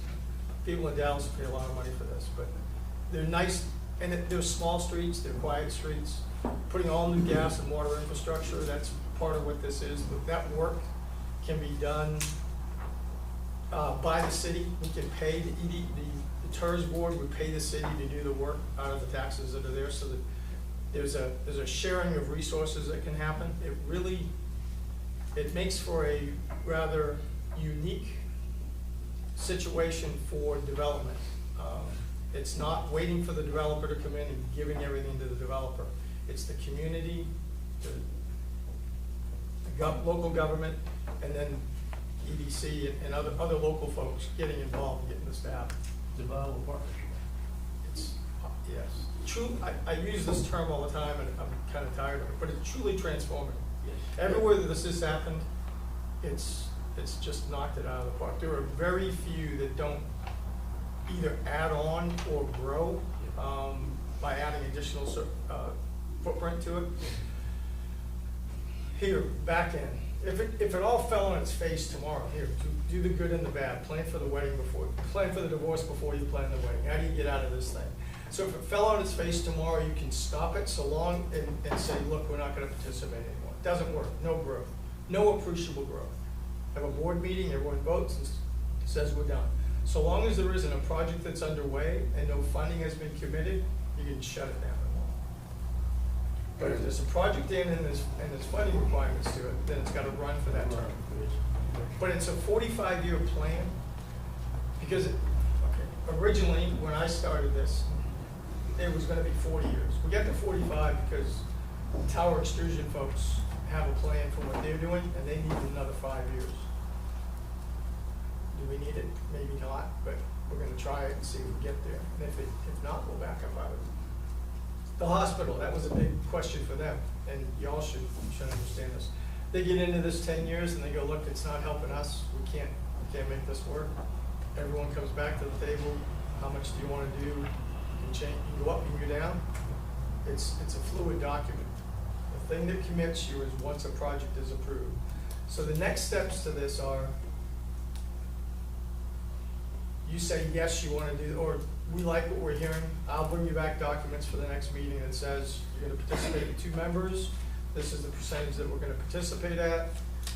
People in Dallas pay a lot of money for this, but they're nice, and they're small streets, they're quiet streets. Putting all new gas and water infrastructure, that's part of what this is. But that work can be done by the city. We can pay the TERS board would pay the city to do the work out of the taxes that are there, so that there's a sharing of resources that can happen. It makes for a rather unique situation for development. It's not waiting for the developer to come in and giving everything to the developer. It's the community, the local government, and then EDC and other local folks getting involved and getting this to happen. It's a viable partnership. It's, yes. True, I use this term all the time and I'm kind of tired of it, but it's truly transformative. Everywhere that this has happened, it's just knocked it out of the park. There are very few that don't either add on or grow by adding additional footprint to it. Here, back end. If it all fell on its face tomorrow, here, do the good and the bad. Plan for the divorce before you plan the wedding. How do you get out of this thing? So if it fell on its face tomorrow, you can stop it so long and say, look, we're not going to participate anymore. It doesn't work. No growth. No appreciable growth. Have a board meeting, everyone votes and says we're done. So long as there isn't a project that's underway and no funding has been committed, you can shut it down. But if there's a project in and there's funding requirements to it, then it's got to run for that term. But it's a 45-year plan because originally when I started this, it was going to be 40 years. We got to 45 because tower extrusion folks have a plan for what they're doing and they need another 5 years. Do we need it? Maybe not, but we're going to try it and see if we get there. And if not, we'll back up out of it. The hospital, that was a big question for them, and y'all should understand this. They get into this 10 years and they go, look, it's not helping us. We can't make this work. Everyone comes back to the table. How much do you want to do? You can change. You can go up, you can go down. It's a fluid document. The thing that commits you is once a project is approved. So the next steps to this are, you say yes, you want to do, or we like what we're hearing. I'll bring you back documents for the next meeting that says you're going to participate with 2 members. This is the percentage that we're going to participate at.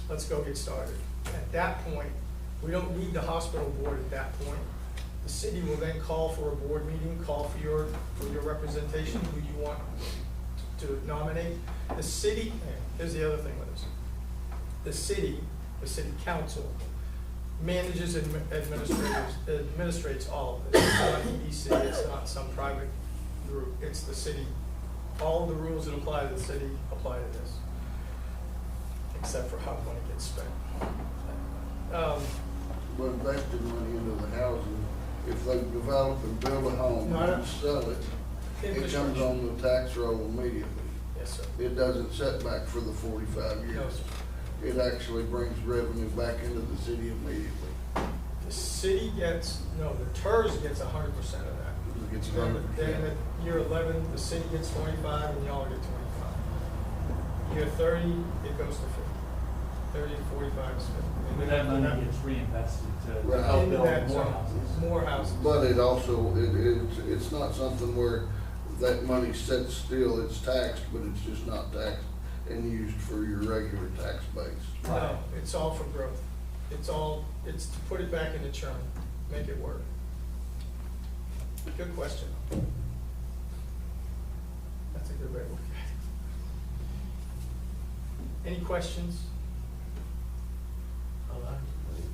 Let's go get started. At that point, we don't need the hospital board at that point. The city will then call for a board meeting, call for your representation, who you want to nominate. The city, here's the other thing with this. The city council, manages and administrates all of this. It's not EDC, it's not some private group, it's the city. All the rules that apply to the city apply to this, except for how money gets spent. We're investing money into the housing. If they develop and build a home No, I don't- and sell it, it comes Infrastructure. on the tax roll immediately. Yes, sir. It doesn't set back for the 45 No, years. sir. It actually brings revenue back into the city immediately. The city gets, no, the TERS gets 100% of that. It gets Then 100%. at year 11, the city gets 25 and y'all get 25. Year 30, it goes to 50. 30 to 45 is 50. And But then that money after gets reinvested to Right. help into build that more zone, houses. more houses. But it also, it's not something where that money sits still, it's taxed, but it's just not taxed and used for your regular tax base. No, it's all for growth. It's to put it back into churn, make it work. Good question. That's a good way to look at it. Any questions?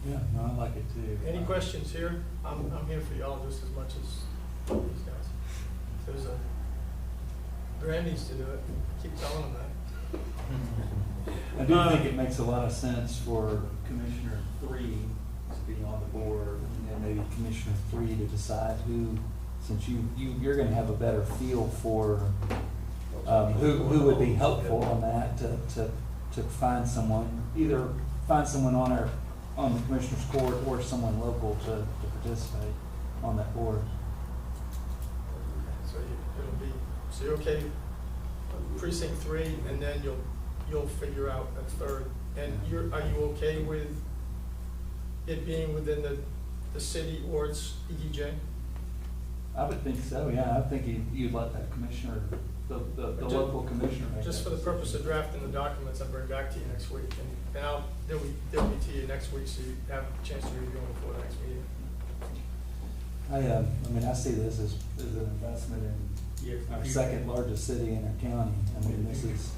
Yeah, no, I like it too. Any questions here? I'm here for y'all just as much as these guys. If there's a, Graham needs to do it, keep telling him that. I do think it makes a lot of sense for Commissioner 3 to be on the board, and maybe Commissioner 3 to decide who, since you're gonna have a better feel for, who would be helpful on that, to find someone, either find someone on the Commissioner's Court or someone local to participate on that board. So it'll be, so you're okay, precinct 3, and then you'll figure out a third. And are you okay with it being within the city or its EDJ? I would think so, yeah, I think you'd let that commissioner, the local commissioner make Just that for the purpose of decision. drafting the documents, I'll bring back to you next week, and they'll be to you next week, so you have a chance to review them before the next meeting. I mean, I see this as an investment in our second largest city in our county. I mean, this is,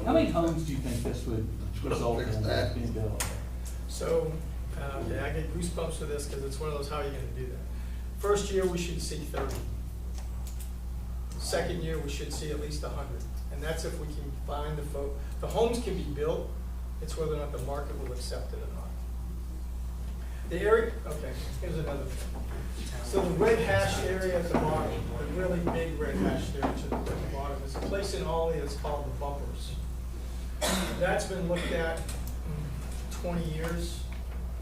how many homes do you think this would result in that being built? So, yeah, I get goosebumps for this, because it's one of those, how are you gonna do that? First year, we should see 30. Second year, we should see at least 100, and that's if we can find the folk. The homes can be built, it's whether or not the market will accept it or not. The area, okay, here's another thing. So the red hash area at the bottom, the really big red hash area at the bottom, is a place in Ollie that's called the Bumpers. That's been looked at 20 years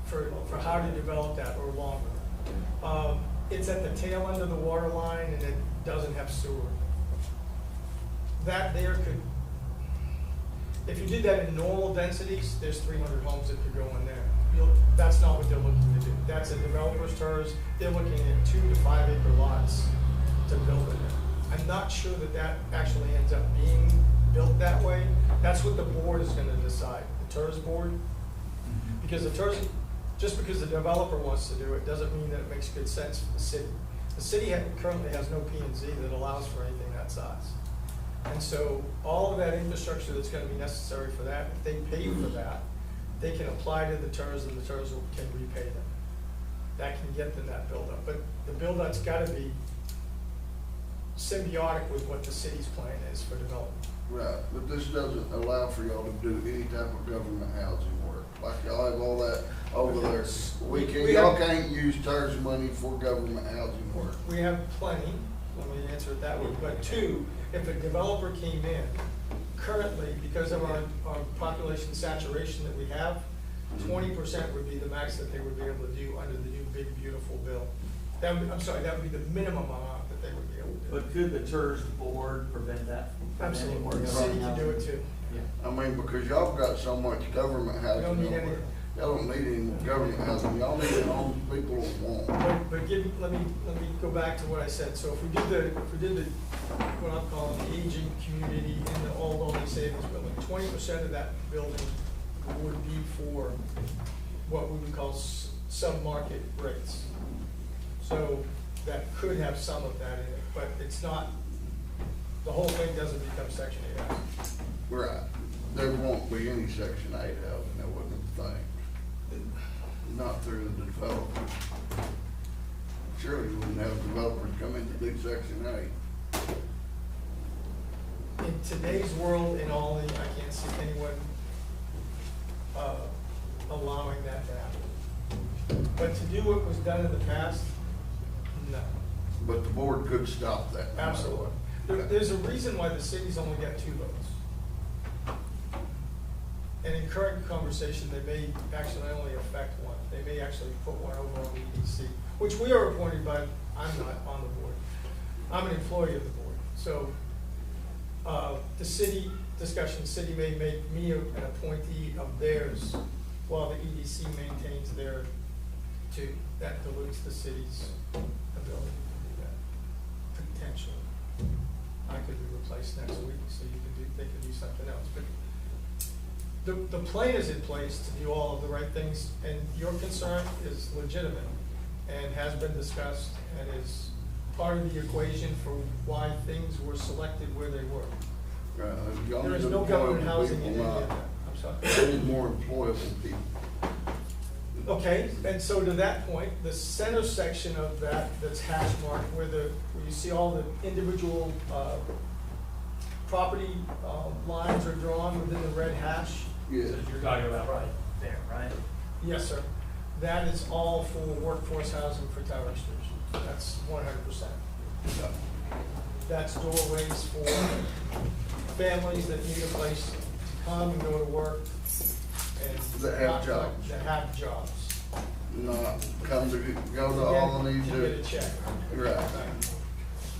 for how to develop that, or longer. It's at the tail end of the water line, and it doesn't have sewer. That there could, if you did that in normal densities, there's 300 homes that could go in there. That's not what they're looking to do. That's a developer's TERS. They're looking at 2 to 5 acre lots to build in there. I'm not sure that actually ends up being built that way. That's what the board is gonna decide, the TERS board. Because the TERS, just because the developer wants to do it, doesn't mean that it makes good sense for the city. The city currently has no P&Z that allows for anything that size. And so all of that infrastructure that's gonna be necessary for that, if they pay for that, they can apply to the TERS, and the TERS can repay them. That can get them that build-up. But the build-up's gotta be symbiotic with what the city's plan is for development. Right, but this doesn't allow for y'all to do any type of government housing work, like y'all have all that over there. Y'all can't use TERS money for government housing work. We have plenty, let me answer it that way, but 2, if a developer came in, currently, because of our population saturation that we have, 20% would be the max that they would be able to do under the new big beautiful bill. That would be the minimum amount that they would be able to do. But could the TERS board prevent that from any Absolutely, more the city government can do it housing? too. I mean, because y'all got so much government housing don't need over any. there. Y'all don't need any government housing, y'all need the homes people want. But let me go back to what I said. So if we did the, what I'm calling the aging community in the old only savings building, 20% of that building would be for what we would call sub-market rates. So that could have some of that in it, but it's not, the whole thing doesn't become Section 8 housing. Right, there won't be any Section 8 housing, I wouldn't think. Not through the developer. Surely you wouldn't have developers come in to do Section 8. In today's world, in Olney, I can't see anyone allowing that to happen. But to do what was done in the past, no. But the board could stop that. Absolutely. There's a reason why the city's only got 2 votes. And in current conversation, they may actually only affect 1. They may actually put 1 over on the EDC, which we are appointed by. I'm not on the board. I'm an employee of the board. So the city city may make me an appointee of theirs while the EDC maintains their 2. That dilutes the city's ability to do that, potentially. I could be replaced next week, so they could do something else. But the plan is in place to do all of the right things, and your concern is legitimate and has been discussed and is part of the equation for why things were selected where they were. There is no government housing in any of that. I'm sorry. We need more employable people. Okay, and so to that point, the center section of that's hash marked where you see all the individual property lines are drawn within the red hash. Yeah. You're talking about right there, right? Yes, sir. That is all for workforce housing for tower stations. That's 100%. That's doorways for families that need a place to come and go to work. And That have jobs. That have jobs. Not come to go to all To these get a check. Right.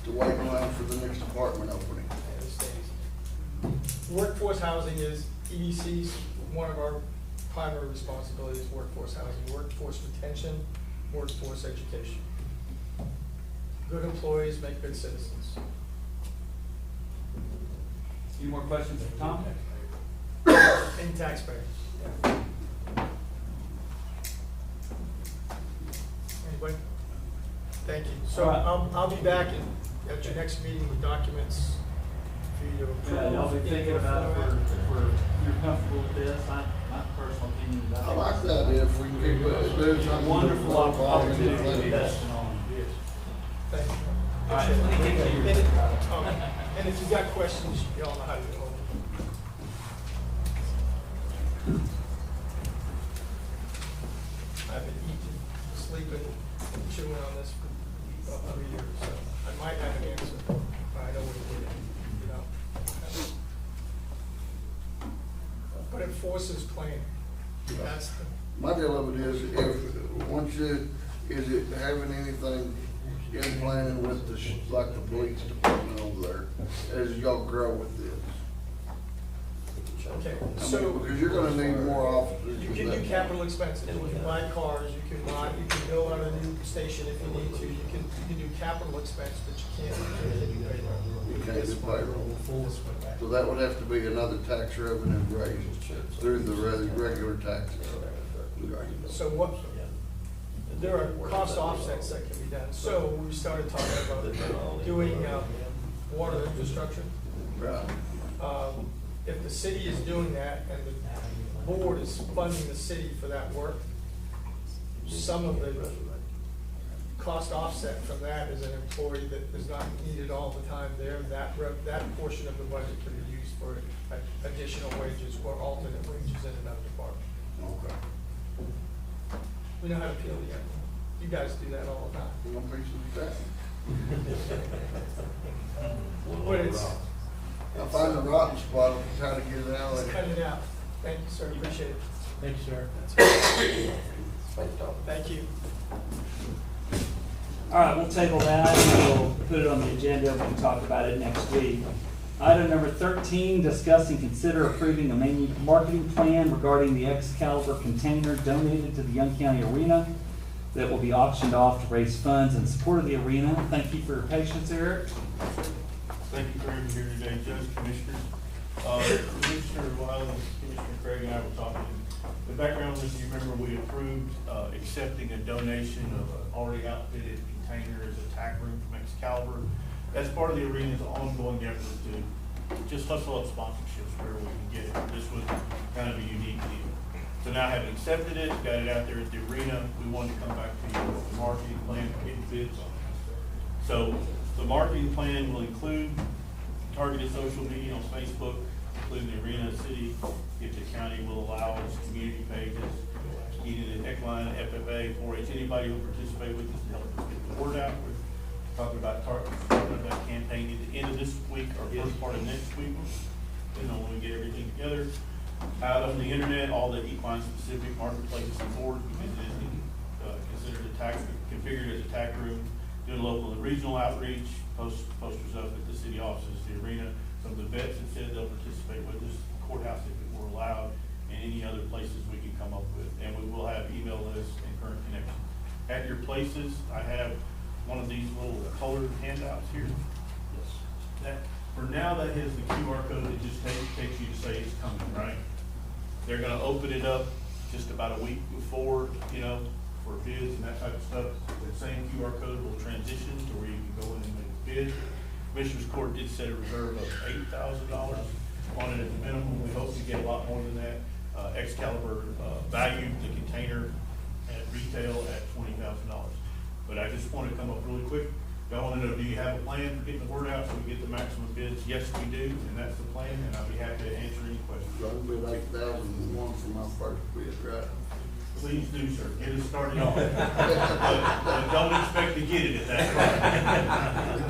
To wait in line for the next apartment opening. Workforce housing is EDC's, one of our primary responsibilities, workforce housing, workforce retention, workforce education. Good employees make good citizens. Any more questions for Tom? And taxpayers. Anybody? Thank you. So All right. I'll be back at your next meeting with documents for you to approve. Yeah, y'all be thinking about it if you're comfortable with this. My personal opinion is I like that if we can keep it. It's a wonderful opportunity to invest in all. Thank you. All right, let me get to your- And if you've got questions, y'all know how to get hold of me. I've been eating, sleeping, chewing on this for a year, so I might have an answer, but I know what it is, you know. But it forces planning. That's the, My deal of it is, is it having anything in planning with like the police department over there, as y'all grow with this? okay, I mean, so. because you're gonna need more officers. You with can that. do capital expenses, you can buy cars, you can build out a new station if you need to, you can do capital expense, but you can't do payroll. You can't do payroll. So that would have to be another tax revenue raised through the regular taxes. So what, there are cost offsets that can be done. So we started talking about doing water infrastructure. Right. If the city is doing that and the board is funding the city for that work, some of the cost offset from that is an employee that is not needed all the time there. That portion of the budget can be used for additional wages or alternate wages in another department. Okay. We know how to peel the onion. You guys do that all the time. One piece of that. But it's, I find the rotten spot, and try to get it out let's of cut there. it out. Thank you, sir. Appreciate it. Thank you, sir. Thank you. All right, we'll table that, and we'll put it on the agenda, we can talk about it next week. Item number 13, discuss and consider approving a marketing plan regarding the Excalibur container donated to the Young County Arena that will be auctioned off to raise funds in support of the arena. Thank you for your patience, Eric. Thank you for being here today, Judge, Commissioners. Commissioner Wiley, Commissioner Craig and I were talking. The background is, you remember we approved accepting a donation of an already outfitted container as a tack room from Excalibur. That's part of the arena's ongoing effort to just hustle up sponsorships where we can get it. This was kind of a unique deal. So now having accepted it, got it out there at the arena, we wanted to come back to you with the marketing plan, getting bids on it. So the marketing plan will include targeted social media on Facebook, including the arena, city, if the county will allow us, community pages, Enid, Eckline, FFA, 4-H, anybody who participate with us to help us get the word out. We're talking about starting that campaign at the end of this week or first part of next week, depending on when we get everything together. Out on the internet, all the equine specific marketplaces and boards, because it is considered configured as a tack room, doing local and regional outreach, posters up at the city offices, the arena. Some of the vets have said they'll participate with us, courthouse if it were allowed, and any other places we can come up with. And we will have email lists and current connections. At your places, I have one of these little colored handouts here. That, for now, that has the QR code that just takes you to say it's coming, right? They're gonna open it up just about a week before, you know, for bids and that type of stuff. That same QR code will transition to where you can go in and make a bid. Commissioners Court did set a reserve of $8,000 on it at the minimum. We hope to get a lot more than that. Excalibur valued the container at retail at $20,000. But I just want to come up really quick. Y'all want to know, do you have a plan for getting the word out so we get the maximum bids? Yes, we do, and that's the plan, and I'll be happy to answer any questions. Probably like 8,001 for my first bid, right? Please do, sir. Get us started off. But don't expect to get it at that price.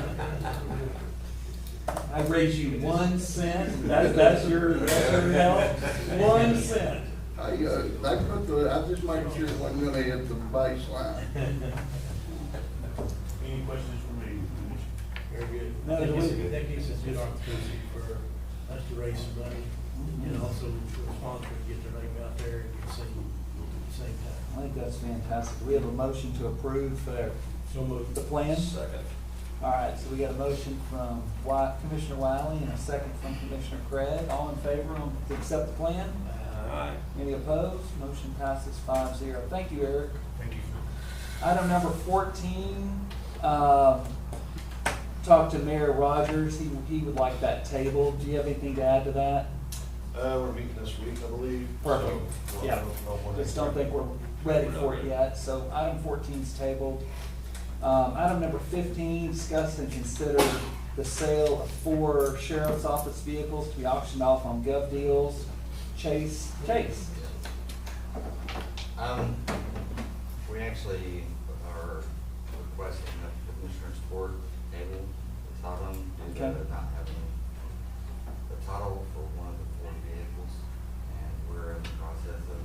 I raise you 1 cent, that's your help, 1 cent. I just making sure it wasn't gonna hit the baseline. Any questions for me? Very good. No, That gives us good opportunity for us to raise some money, and also for the sponsor to get their name out there and get seen at the same time. I think that's fantastic. We have a motion to approve So moved. the plan. Second. All right, so we got a motion from Commissioner Wiley and a second from Commissioner Craig. All in favor to accept the plan? Aye. Any opposed? Motion passes 5-0. Thank you, Eric. Thank you. Item number 14, talked to Mayor Rogers. He would like that table. Do you have anything to add to that? We're meeting this week, I believe. Perfect. So, Yeah. Just don't think we're ready for it yet. So item 14 is tabled. Item number 15, discuss and consider the sale of 4 sheriff's office vehicles to be auctioned off on Gov Deals. Chase. We actually are requesting that the Commissioners Court table the title due to Okay. not having the title for one of the 4 vehicles, and we're in the process of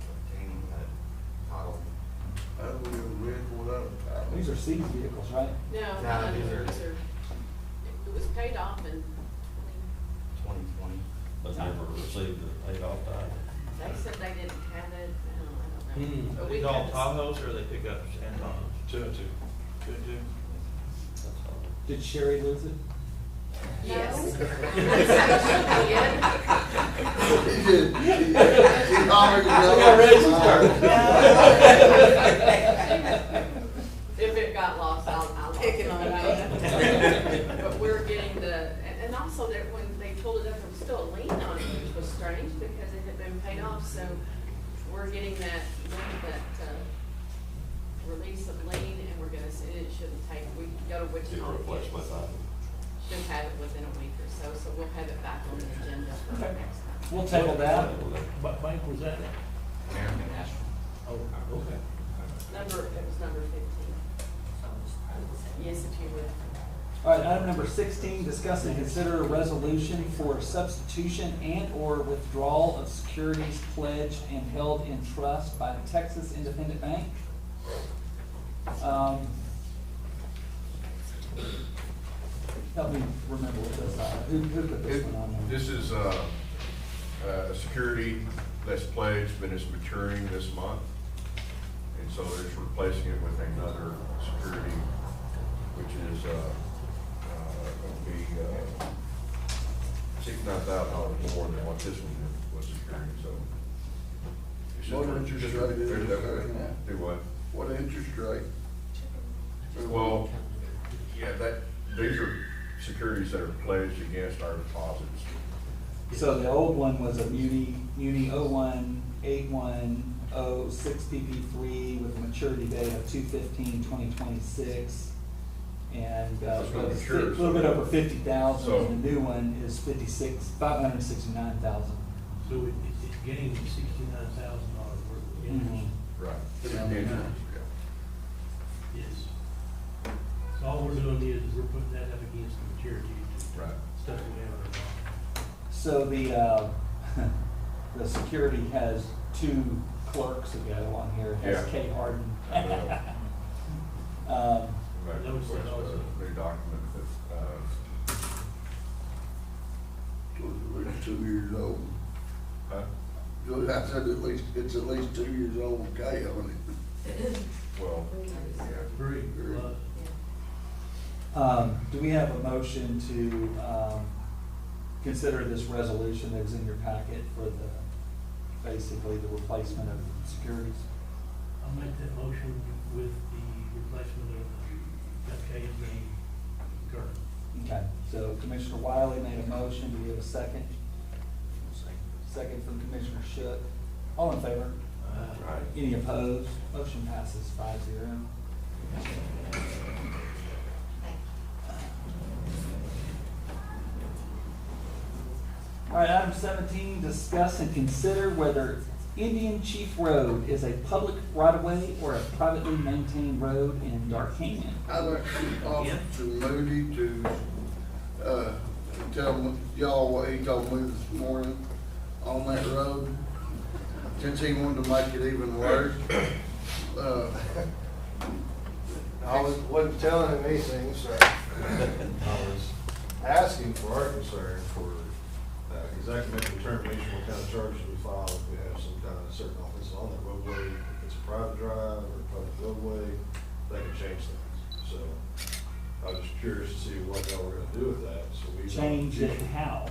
obtaining that title. That would be a vehicle without a title. These are seized vehicles, right? No, No, these are- it was paid off in 2020. But never received the paid-off title. they said they didn't have it, I don't know. But we These all had to- Tahoes or are they pickups and Tahoes? 2 and 2. Two and two. That's all. Did Sherry lose it? Yes. She hollered and yelled. Yeah, ready to start. If it got lost, I'll pick it on it. But we're getting and also that when they pulled it up, there was still a lien on it, which was strange because it had been paid off, so we're getting that release of lien, and we're gonna see, it shouldn't take, we go to It Wichita. reflects my title. Should have it within a week or so we'll have it back on the agenda for Okay. next time. We'll table that. What bank was that? American National. Oh, okay. It was number 15. Yes, if you would. All right, item number 16, discuss and consider a resolution for substitution and/or withdrawal of securities pledged and held in trust by the Texas Independent Bank. Help me remember what this, who put this one on there? This is a security that's pledged, but it's maturing this month. And so they're just replacing it with another security, which is going to be $69,000 more than what this one was securing, so. it's just- What interest just- rate is it? Do what? What interest rate? Well, yeah, these are securities that are pledged against our deposits. So the old one was a Muni 018106 PP3 with a maturity date of 2/15/2026. And It's gonna a mature, little bit over 50,000, So- and the new one is 569,000. So it's getting $69,000 worth. interest. Right. Yeah. Interest, yeah. Yes. So all we're doing is we're putting that up against the maturity. Right. Stuff we have in our bond. So the, the security has two clerks ago on here. It has Yeah. Kay Harden. I know. Right, Notice that request also. a new document that, At least 2 years old. huh? I said it's at least 2 years old, okay, on it. Well, yeah. Three. Three. Do we have a motion to, consider this resolution that was in your packet for the, basically the replacement of securities? I'll make that motion with the replacement of Kay's name current. Okay, so Commissioner Wiley made a motion. Do we have a second? Second from Commissioner Shook. All in favor? Right. Any opposed? Motion passes 5-0. All right, item 17, discuss and consider whether Indian Chief Road is a public right-of-way or a privately maintained road in Darkanian. I'd like to offer to Moody to tell y'all what he told me this morning on that road. Since he wanted to make it even worse. I wasn't telling him anything, so I was asking for our concern for exactly what determination, what kind of charges we file if we have some kind of certain offense on that roadway. If it's a private drive or a public roadway, that can change things. So I was just curious to see what y'all were gonna do with that, so we. Change it how?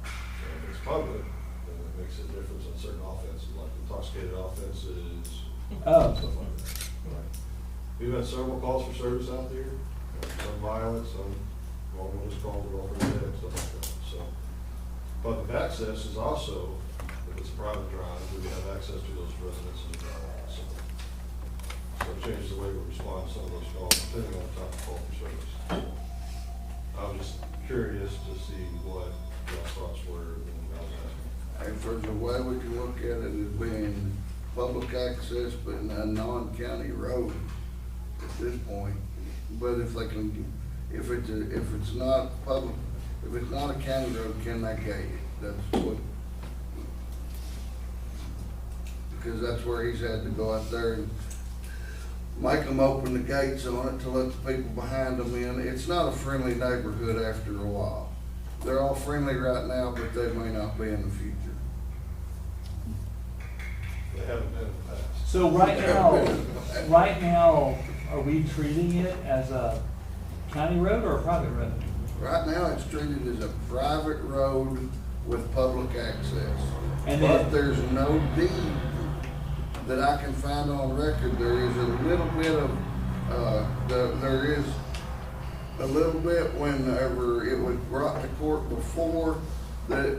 If it's public, then it makes a difference on certain offenses, like intoxicated offenses, Oh. stuff like that. We've had several calls for service out there, some violent, some, one was called, we're offering dead, stuff like that, so. Public access is also, if it's a private drive, we have access to those residents in the drive, so. So it changes the way we respond to some of those calls, depending on the type of call for service. I was just curious to see what your thoughts were when I was asking. If there's a way we can look at it as being public access, but in a non-county road at this point. But if they can, if it's not public, if it's not a county road, can they gate it? That's what, because that's where he's had to go out there and make them open the gates on it to let the people behind them in. It's not a friendly neighborhood after a while. They're all friendly right now, but they may not be in the future. They haven't been in the past. So right now, are we treating it as a county road or a private road? Right now, it's treated as a private road with public access. And But then- there's no deed that I can find on record. There is a little bit of, there is a little bit whenever it was brought to court before that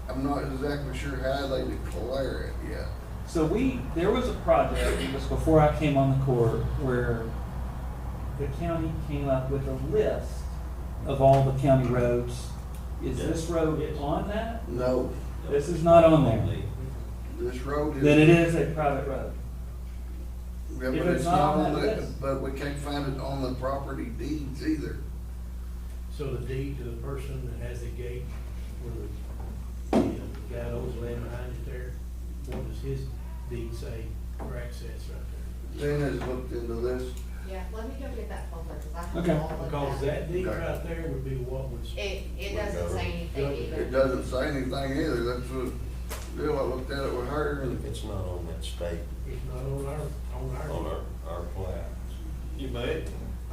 I'm not exactly sure how they declare it yet. So there was a project, it was before I came on the court, where the county came up with a list of all the county roads. Is this road on that? No, This is not on there. this road is. Then it is a private road. Yeah, if but it's not on that the- list. But we can't find it on the property deeds either. So the deed to the person that has the gate, where the guy that owns the land behind it there, what does his deed say for access right there? Jen has looked into this. Yeah, let me go get that folder, because I Okay. have all of Because that deed Okay. right there would be what was. It doesn't say anything either. It doesn't say anything either. That's what, Bill, I looked at it with her and It's not on that state, It's not on our. on our plat. You may,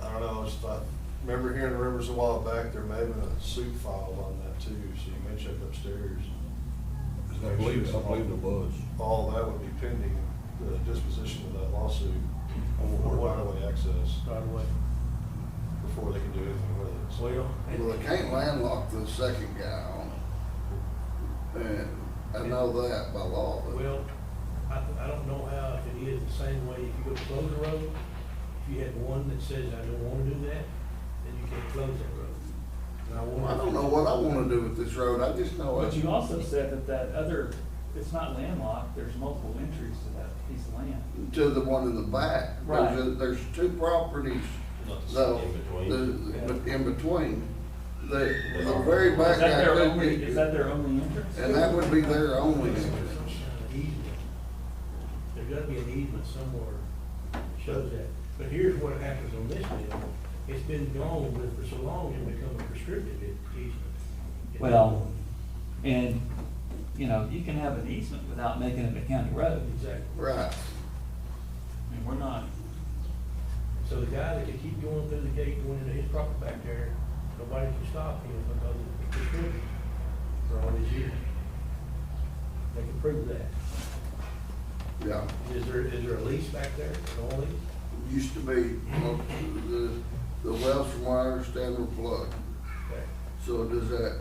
I don't know, I just thought, remember hearing rumors a while back, there may have been a suit filed on that too, so you may check upstairs. I believe it was. All that would be pending the disposition of that lawsuit for right-of-way access Right away. before they can do anything with it. So- Well, well, they can't landlock the second guy on it. And I know that by law, but well, I don't know how, if it is the same way, if you go to close a road, if you had one that says, I don't wanna do that, then you can't close that road. And I don't know what I wanna do with this road. I just know But it. you also said that other it's not landlocked, there's multiple entries to that piece of land. To the one in the back. Right. There's two properties, though, in between. The very back. Is that their guy could only, get- is that their only entrance? And that would be their only entrance. Easement. There's gotta be an easement somewhere that shows that. But here's what happens on this deal. It's been gone with for so long, it become a prescriptive easement. Well, and, you know, you can have an easement without making it a county road. Exactly. Right. I mean, we're not, So the guy that can keep going through the gate, going into his property back there, nobody can stop him because it's prescriptive for all these years. They can prove that. Yeah. Is there a lease back there, an old lease? Used to be, the wells from what I understand were plugged. Okay. So does that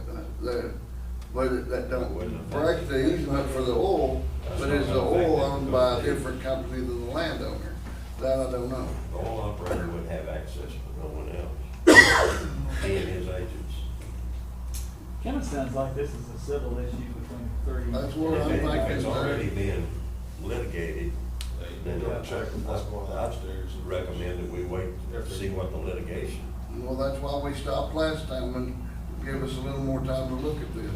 don't break the easement for the oil, but is the oil owned by a different company than the landowner? That I don't know. The oil operator would have access, but no one else. He and his agents. kind of sounds like this is a civil issue between three. That's what I'm If thinking. it's already been litigated, then Don't check with what's going on upstairs. I recommend that we wait to see what the litigation. Well, that's why we stopped last time and give us a little more time to look at this.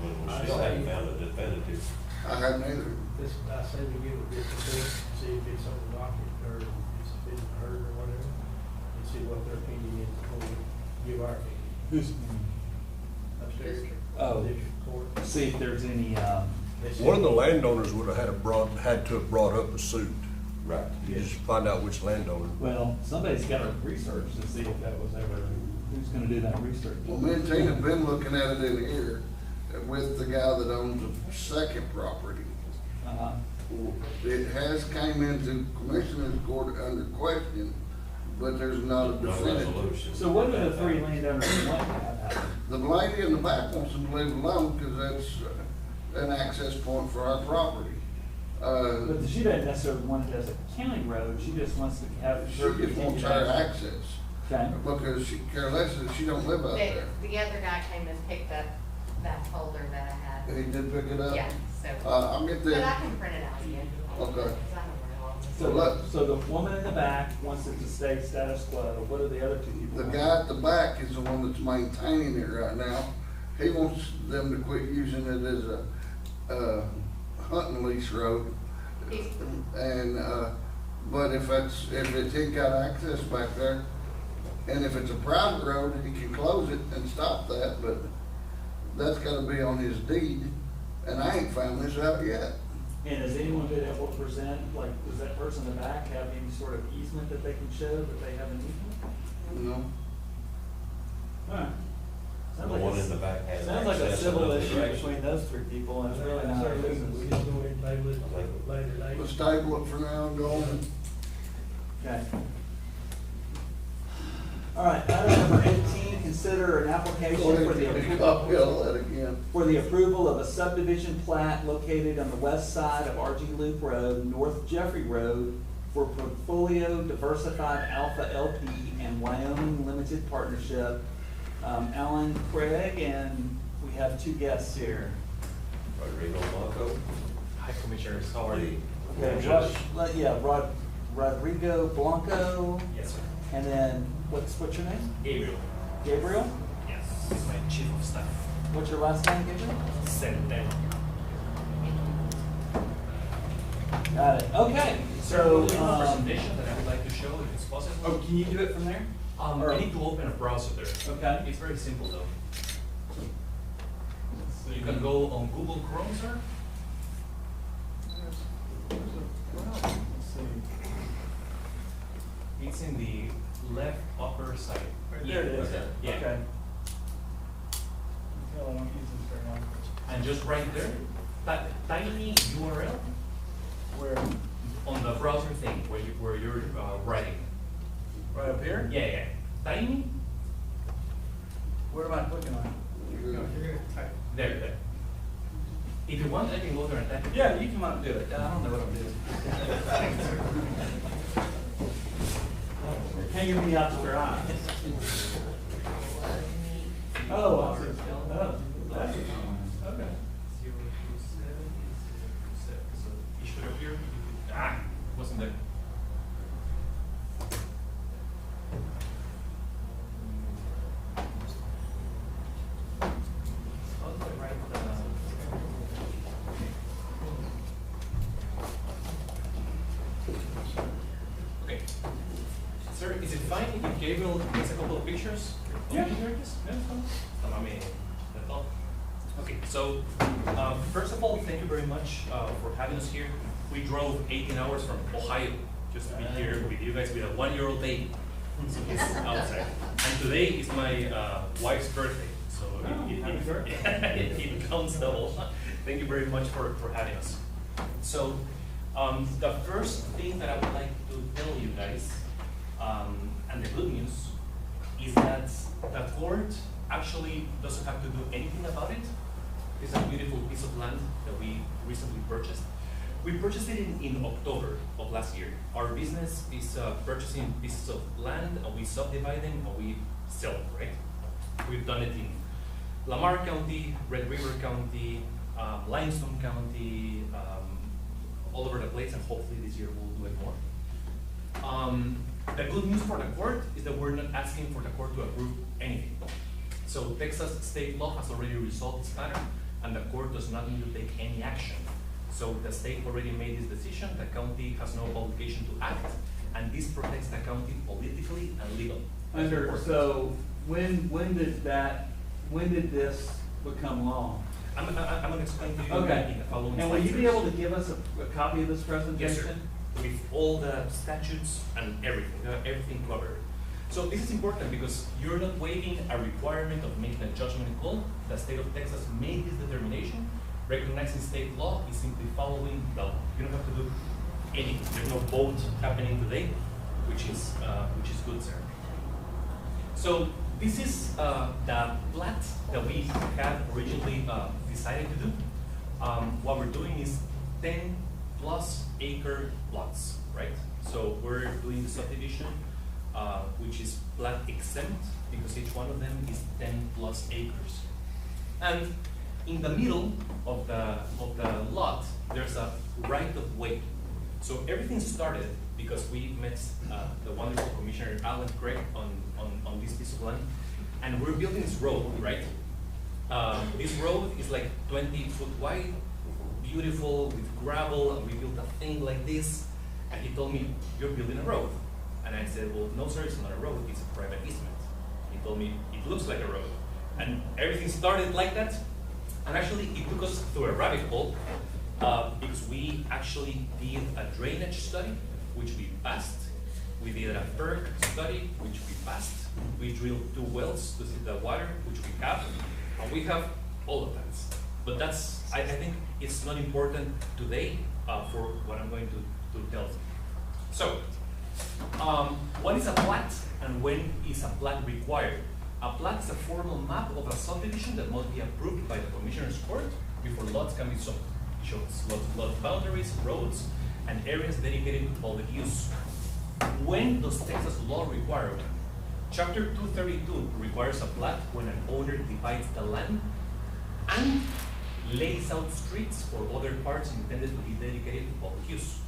We still haven't found a definitive. I haven't either. This, I say we give it this report, see if it's on the docket or if it's been heard or whatever, and see what their opinion is before we give our opinion. Who's, Upstairs. Oh. District court. see if there's any, They said- One of the landowners would have had to have brought up a suit. Right. You just find out which landowner. well, somebody's got to research to see if that was ever, who's gonna do that research? Well, me and Tina have been looking at it in here with the guy that owns the second property. Uh-huh. It has came into commissioner's court under question, but there's not a No definitive. resolution. So what do the three landowners want to have happen? The lady in the back wants them to leave it alone because that's an access point for our property. But she doesn't necessarily want it as a county road, she just wants to have. She just wants our access Okay, because she care less that she don't live out there. The other guy came and picked up that folder that I had. He did pick it up? Yeah, so. I'll get But I that. can print it out again. Okay. 'Cause I don't know all this. so, look- so the woman in the back wants it to stay status quo, what are the other two people? The want? guy at the back is the one that's maintaining it right now. He wants them to quit using it as a hunting lease road. And, but if he got access back there, and if it's a private road, he can close it and stop that, but that's gotta be on his deed, and I ain't found this out yet. And has anyone been able to present, like, does that person in the back have any sort of easement that they can show that they have an easement? You know? Alright. The one in the back has Sounds like a access civil another issue direction. between those three people, and it's really not our We business. just go ahead and table it later date. Let's table it for now and go on. Okay. All right, item number 18, consider an application Go for ahead the and make a copy of approval, that again. for the approval of a subdivision plat located on the west side of RG Loop Road, North Jeffrey Road, for Portfolio Diversified Alpha LP and Wyoming Limited Partnership. Alan Craig, and we have two guests here. Rodrigo Blanco. Hi, Commissioners, how are you? Okay, Rodrigo Blanco, Yes, sir. and then, what's your name? Gabriel. Gabriel? Yes. He's my chief of staff. What's your last name, Gabriel? Centeno. Got it, okay, Sir, so, we have a presentation that I would like to show if it's possible. oh, can you do it from there? Or- I need to open a browser there. Okay. It's very simple though. So you can go on Google Chrome, sir. Let's see. It's in the left upper side. There it is, Yeah. okay. No, I don't use this very much. And just right there, that tiny URL Where, on the browser thing where you're writing. right up here? Yeah. Tiny. Where am I clicking on? You're gonna type. There. If you want, I can go there and type it. Yeah, you come out and do it, I don't know what I'm doing. Hanging me out to dry. Oh, I see. Oh, that's, okay. fine if Gabriel takes a couple of pictures? Yeah. Okay, so first of all, thank you very much for having us here. We drove 18 hours from Ohio just to be here with you guys with a 1-year-old baby. So he's outside. And today is my wife's birthday, so it counts double. Thank you very much for having us. So the first thing that I would like to tell you guys, and the good news, is that the court actually doesn't have to do anything about it. It's a beautiful piece of land that we recently purchased. We purchased it in October of last year. Our business is purchasing pieces of land, and we subdivide them, and we sell them, right? We've done it in Lamar County, Red River County, Limestone County, all over the place, and hopefully this year we'll do it more. The good news for the court is that we're not asking for the court to approve anything. So Texas state law has already resolved this matter, and the court does not need to take any action. So the state already made this decision, the county has no obligation to act, and this protects the county politically and legally. So when did this become law? I'm going to explain to you Okay. in the following And will you slides. be able to give us a copy of this presentation? Yes, sir. With all the statutes and everything, everything covered. So this is important because you're not waiving a requirement of making a judgment call. The state of Texas made this determination. Recognizing state law is simply following the law. You don't have to do anything. There's no vote happening today, which is good, sir. So this is the plat that we had originally decided to do. What we're doing is 10+ acre lots, right? So we're doing the subdivision, which is plat exempt because each one of them is 10+ acres. And in the middle of the lot, there's a right of way. So everything started because we met the wonderful Commissioner Alan Craig on this piece of land, and we're building this road, right? This road is like 20 foot wide, beautiful with gravel, and we built a thing like this. And he told me, "You're building a road," and I said, "Well, no, sir, it's not a road; it's a private easement." He told me, "It looks like a road," and everything started like that. And actually, it took us through a rabbit hole because we actually did a drainage study, which we passed. We did a PERC study, which we passed. We drilled 2 wells to see the water, which we have. And we have all of that. But that's, I think it's not important today for what I'm going to tell you. So, what is a plat and when is a plat required? A plat is a formal map of a subdivision that must be approved by the Commissioner's Court before lots can be sold. It shows lot boundaries, roads, and areas dedicated to public use. When does Texas law require one? Chapter 232 requires a plat when an owner divides the land and lays out streets or other parts intended to be dedicated to public use.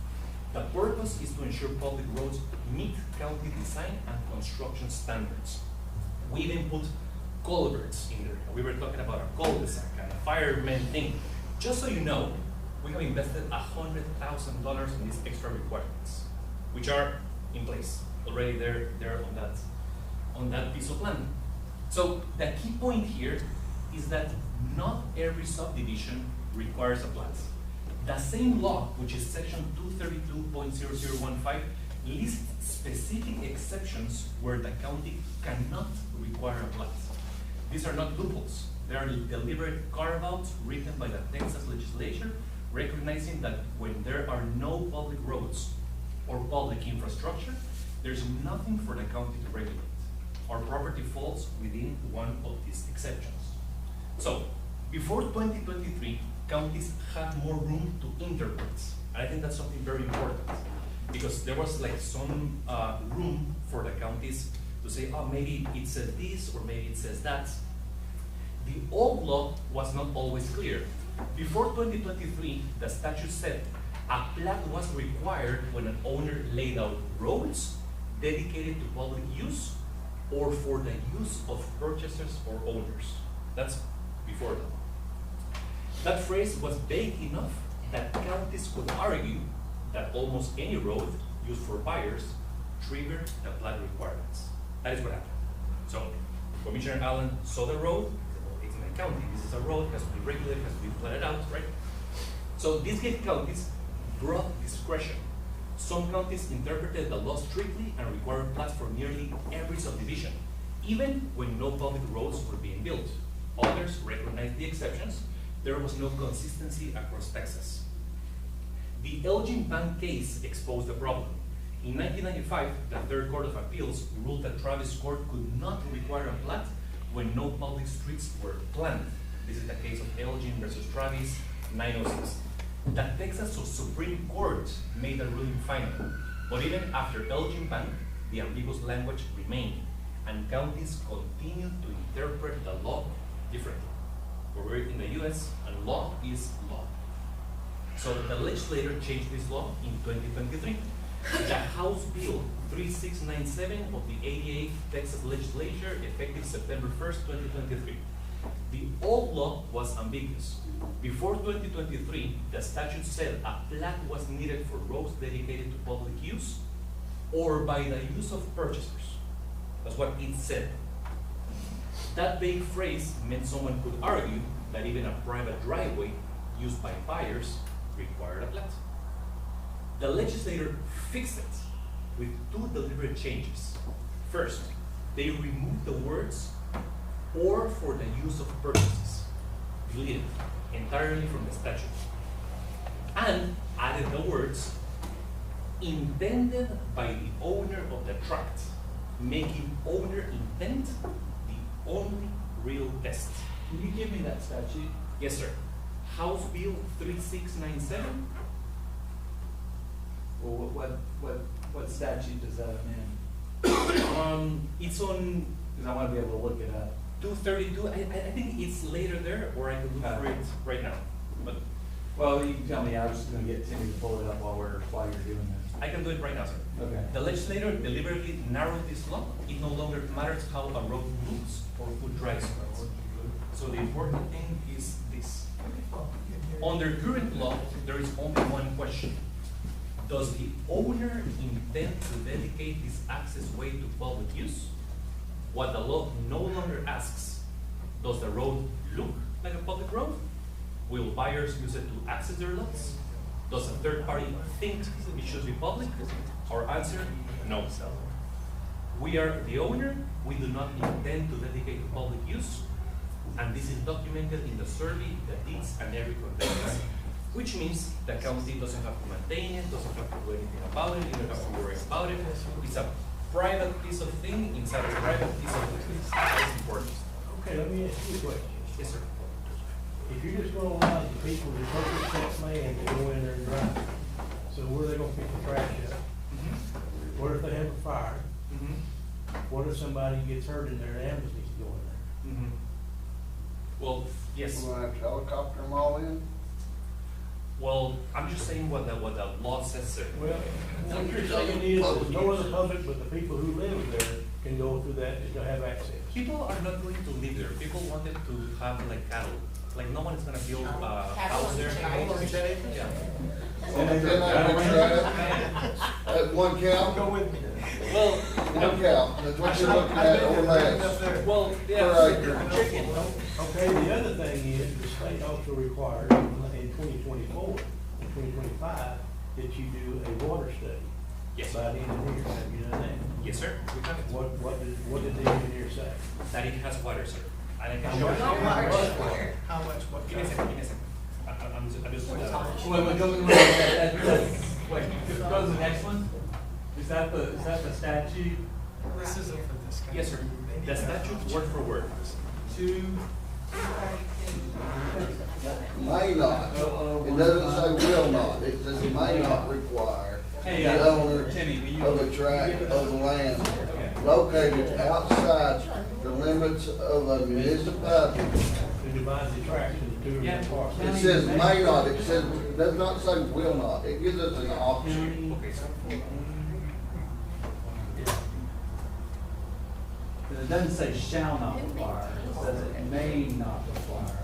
The purpose is to ensure public roads meet county design and construction standards. We even put culverts in there. We were talking about a cul-de-sac and a fireman thing. Just so you know, we have invested $100,000 in these extra requirements, which are in place already there on that piece of land. So the key point here is that not every subdivision requires a plat. The same law, which is section 232.0015, lists specific exceptions where the county cannot require a plat. These are not loopholes. They are deliberate carve-outs written by the Texas legislature, recognizing that when there are no public roads or public infrastructure, there's nothing for the county to regulate. Our property falls within one of these exceptions. So, before 2023, counties had more room to interpret. I think that's something very important because there was like some room for the counties to say, oh, maybe it says this or maybe it says that. The old law was not always clear. Before 2023, the statute said a plat was required when an owner laid out roads dedicated to public use or for the use of purchasers or owners. That's before that. That phrase was vague enough that counties could argue that almost any road used for buyers trigger the plat requirements. That is what happened. So Commissioner Allen saw the road, it's in the county, this is a road, has to be regulated, has to be platted out, right? So this gave counties broad discretion. Some counties interpreted the law strictly and required plats for nearly every subdivision, even when no public roads were being built. Others recognized the exceptions. There was no consistency across Texas. The Elgin Bank case exposed the problem. In 1995, the Third Court of Appeals ruled that Travis Court could not require a plat when no public streets were planned. This is the case of Elgin versus Travis, 906. The Texas Supreme Court made the ruling final, but even after Elgin Bank, the ambiguous language remained, and counties continued to interpret the law differently. We're in the US, and law is law. So the legislature changed this law in 2023. The House Bill 3697 of the 88th Texas Legislature, effective September 1st, 2023. The old law was ambiguous. Before 2023, the statute said a plat was needed for roads dedicated to public use or by the use of purchasers. That's what it said. That vague phrase meant someone could argue that even a private driveway used by buyers required a plat. The legislature fixed it with two deliberate changes. First, they removed the words "or for the use of purchases," deleted entirely from the statute, and added the words "intended by the owner of the tract," making owner intent the only real test. Can you give me that statute? Yes, sir. House Bill 3697. Well, what statute does that amend? It's on Because I want to be able to look it up. 232. I think it's later there, or I can look for it right now. But Well, you can tell me. I was just going to get Timmy to pull it up while you're doing this. I can do it right now, sir. Okay. The legislator deliberately narrowed this law. It no longer matters how a road looks or who drives it. So the important thing is this. Under current law, there is only one question. Does the owner intend to dedicate this access way to public use? What the law no longer asks, does the road look like a public road? Will buyers use it to access their lots? Does a third party think it should be public? Our answer, no. We are the owner, we do not intend to dedicate to public use, and this is documented in the survey, the deeds, and every conveyance, which means the county doesn't have to maintain it, doesn't have to do anything about it, you don't have to worry about it. It's a private piece of thing inside a private piece of thing. That's important. Okay, let me ask you a question. Yes, sir. If you're just gonna allow the people to purchase that land to go in there and drive, so where are they gonna pick the trash up? What if they have a fire? What if somebody gets hurt in there and ambulance needs to go in there? Well, yes. We're gonna have to helicopter them all in? Well, I'm just saying what the law says, sir. Well, what you're saying is that no other public but the people who live there can go through that and they'll have access. People are not going to live there. People wanted to have like cattle. Like no one is gonna build a house there. Yeah. And then I would try at one cow? Go with me. Well, One cow, that's what you're looking at, or less. well, Per yeah. acre. Chicken. Okay, the other thing is, the state also requires in 2024, 2025, that you do a water study. Yes. By the engineer, have you done that? Yes, sir. We have it. What did the engineer say? That it has water, sir. And I can How show much? you. How much, what? Give me a second, give me a second. I'm just. Wait, go to the next one. Is that the statute? This isn't for this guy. Yes, sir. The statute, word for word. May not, it doesn't say will not, it says may not require Hey, the owner Timmy, will you? of a tract of the land located outside the limits of a municipality. To divide the tract into two Yeah. parts. It says may not, it says, it does not say will not, it gives us an option. Okay, sir. It doesn't say shall not require, it says it may not require.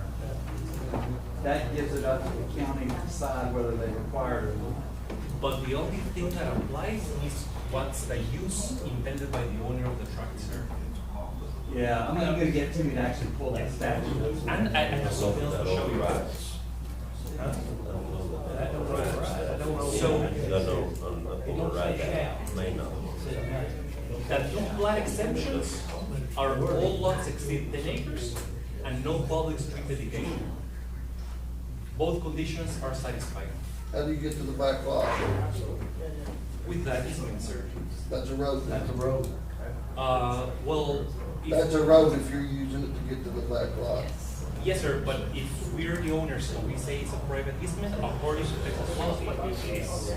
That gives it up to the county to decide whether they require it or not. But the only thing that applies is what's the use intended by the owner of the tract, sir. Yeah, I'm gonna get Timmy to actually pull that statute. And I have something else to show you. That don't right. I don't know. So, It don't say shall. May not. the two plat exemptions are all lots exceed 10 acres and no public street dedication. Both conditions are satisfied. How do you get to the back lot? With that easement, sir. That's a road. That's a road. Well, That's a road if you're using it to get to the back lot. yes, sir, but if we're the owners and we say it's a private easement, according to Texas law, it is.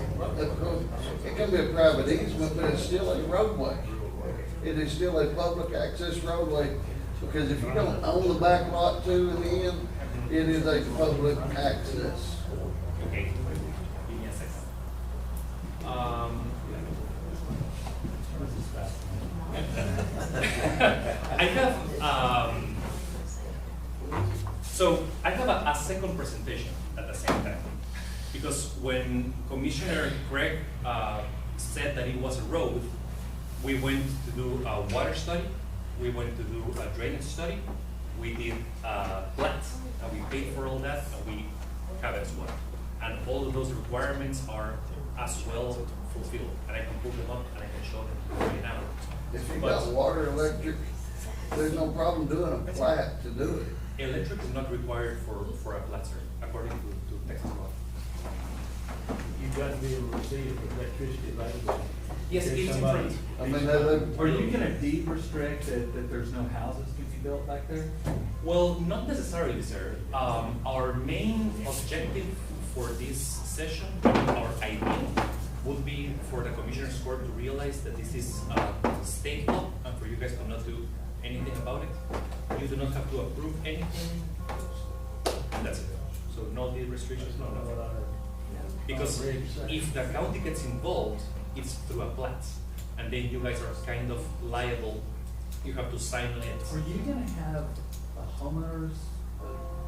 It can be a private easement, but it's still a roadway. It is still a public access roadway, because if you don't own the back lot too in the end, it is a public access. Okay, give me a second. I have, so I have a second presentation at the same time. Because when Commissioner Craig said that it was a road, we went to do a water study, we went to do a drainage study, we did plats, and we paid for all that, and we have it as well. And all of those requirements are as well fulfilled, and I can pull them up and I can show them right now. If you got water, electric, there's no problem doing a plat to do it. Electric is not required for a plat, sir, according to Texas law. You've got to be able to receive electricity available. Yes, There's it's in somebody- front. I mean, they- Are you gonna deed restrict that there's no houses can be built back there? Well, not necessarily, sir. Our main objective for this session, our idea, would be for the Commissioner's Court to realize that this is state law, and for you guys to not do anything about it. You do not have to approve anything, and that's it. So no deed restrictions, no nothing. Because if the county gets involved, it's through a plat, and then you guys are kind of liable. You have to sign on it. Are you gonna have a homeowners,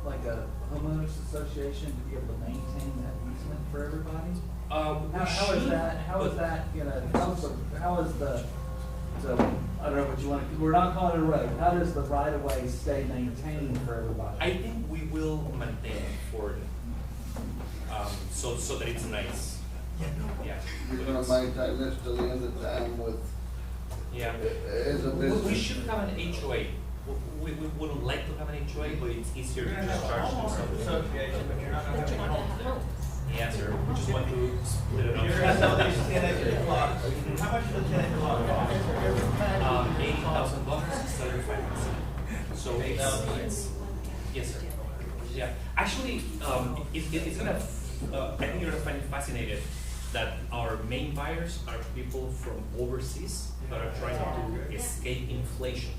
like a homeowners association to be able to maintain that easement for everybody? How is that, how is that, how is the, I don't know what you want to, we're not calling it a road, how does the right of way stay maintained for everybody? I think we will maintain it for, so that it's nice. Yeah. You're gonna maintain this till the end of time with, Yeah. as a We business. should have an HOA. We wouldn't like to have an HOA, but it's easier to just charge them something. Association, but you're not gonna have any homes there. Yeah, sir, we just want to split it up. You're gonna sell these 10-acre lots. How much does a 10-acre lot cost? $80,000 seller financing. So it's, yes, sir. Yeah, actually, it's gonna, I think you're gonna find it fascinating that our main buyers are people from overseas that are trying to escape inflation.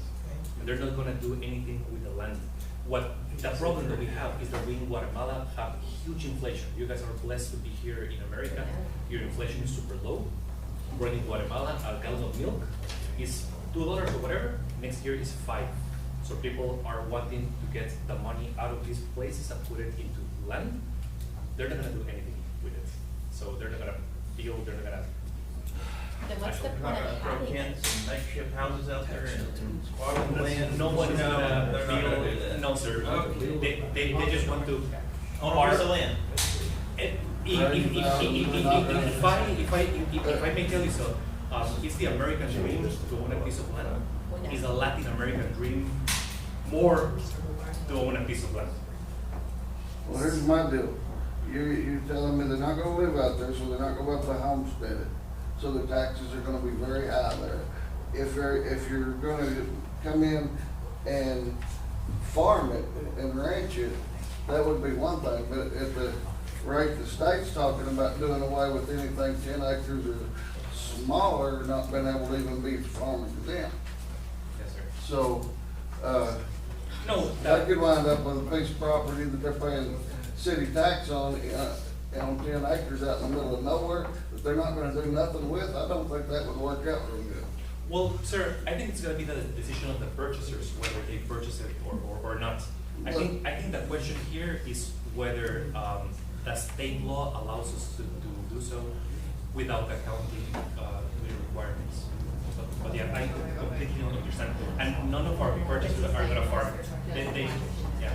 And they're not gonna do anything with the land. The problem that we have is that we in Guatemala have huge inflation. You guys are blessed to be here in America. Your inflation is super low. Right in Guatemala, a gallon of milk is $2 or whatever. Next year is $5. So people are wanting to get the money out of these places and put it into land. They're not gonna do anything with it. So they're not gonna build, they're not gonna. Then what's the You're point not of gonna throw having it? tents and makeshift houses out there and squat on the land? No one's No, gonna they're not gonna do build, that. no, sir. They just want to. On a piece of land. If I may tell you so, it's the American dream to own a piece of land. It's a Latin American dream more to own a piece of land. Well, here's my deal. You're telling me they're not gonna live out there, so they're not gonna have to homestead it. So the taxes are gonna be very high there. If you're gonna come in and farm it and ranch it, that would be one thing, but at the rate the state's talking about doing away with anything 10 acres or smaller, not being able to even be farming to them. Yes, sir. So, No, I could wind up with a piece of property that they're paying city tax on 10 acres out in the middle of nowhere, that they're not gonna do nothing with. I don't think that would work out real good. well, sir, I think it's gonna be the decision of the purchasers whether they purchase it or not. I think the question here is whether the state law allows us to do so. without accounting the requirements. But yeah, I completely understand. And none of our purchases are gonna farm. Yeah.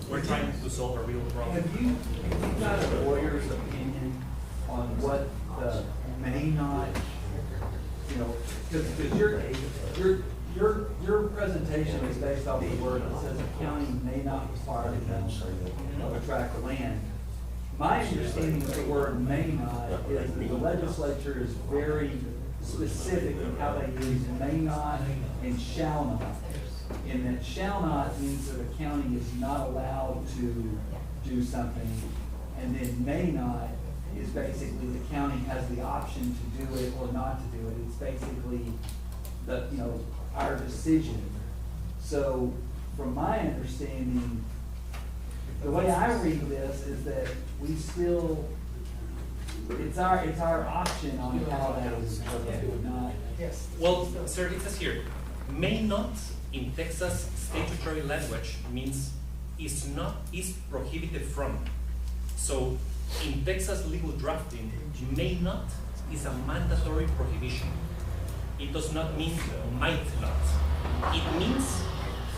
We're trying to solve a real problem. Have you got a lawyer's opinion on what the may not, you know, because your presentation is based off the word that says the county may not require the of a tract of land. My understanding of the word may not is that the legislature is very specific in how they use may not and shall not. And that shall not means that a county is not allowed to do something, and then may not is basically the county has the option to do it or not to do it. It's basically the, you know, our decision. So from my understanding, the way I read this is that we still, it's our option on how that is not. Yes. Well, sir, it says here, may not in Texas statutory language means is prohibited from. So in Texas legal drafting, may not is a mandatory prohibition. It does not mean might not. It means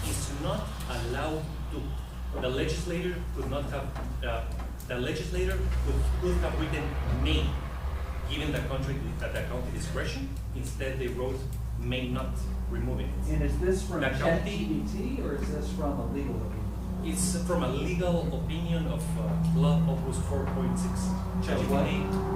is not allowed to. The legislator could not have, the legislator could have written may, given the county discretion. Instead, they wrote may not, removing it. And is this from The county- ChatGPT or is this from a legal opinion? It's from a legal opinion of Law Opus 4.6.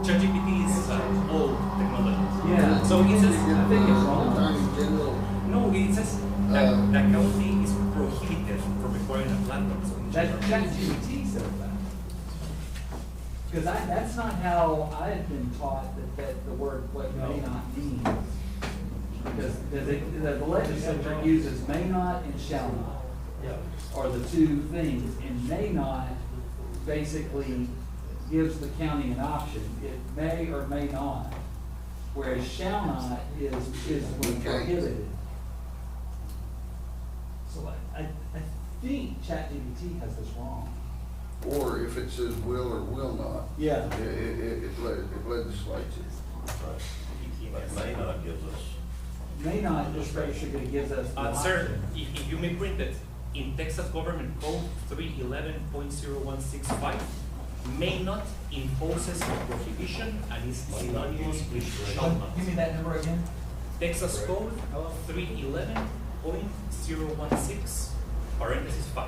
ChatGPT is old technology. Yeah. So it says, I think it's wrong. Attorney General, no, it says that the county is prohibited from requiring a plan of That ChatGPT says that. Because that's not how I had been taught that the word what may not means. Because the legislature uses may not and shall not. Yeah. Are the two things, and may not basically gives the county an option. It may or may not, whereas shall not is when prohibited. So I think ChatGPT has this wrong. or if it says will or will not, Yeah. it legislates it. But may not gives us. May not just basically gives us the sir, option. if you may print it, in Texas Government Code 311.0165, may not imposes a prohibition and is synonymous with shall not. Give me that number again. Texas Code 311.016, parenthesis 5.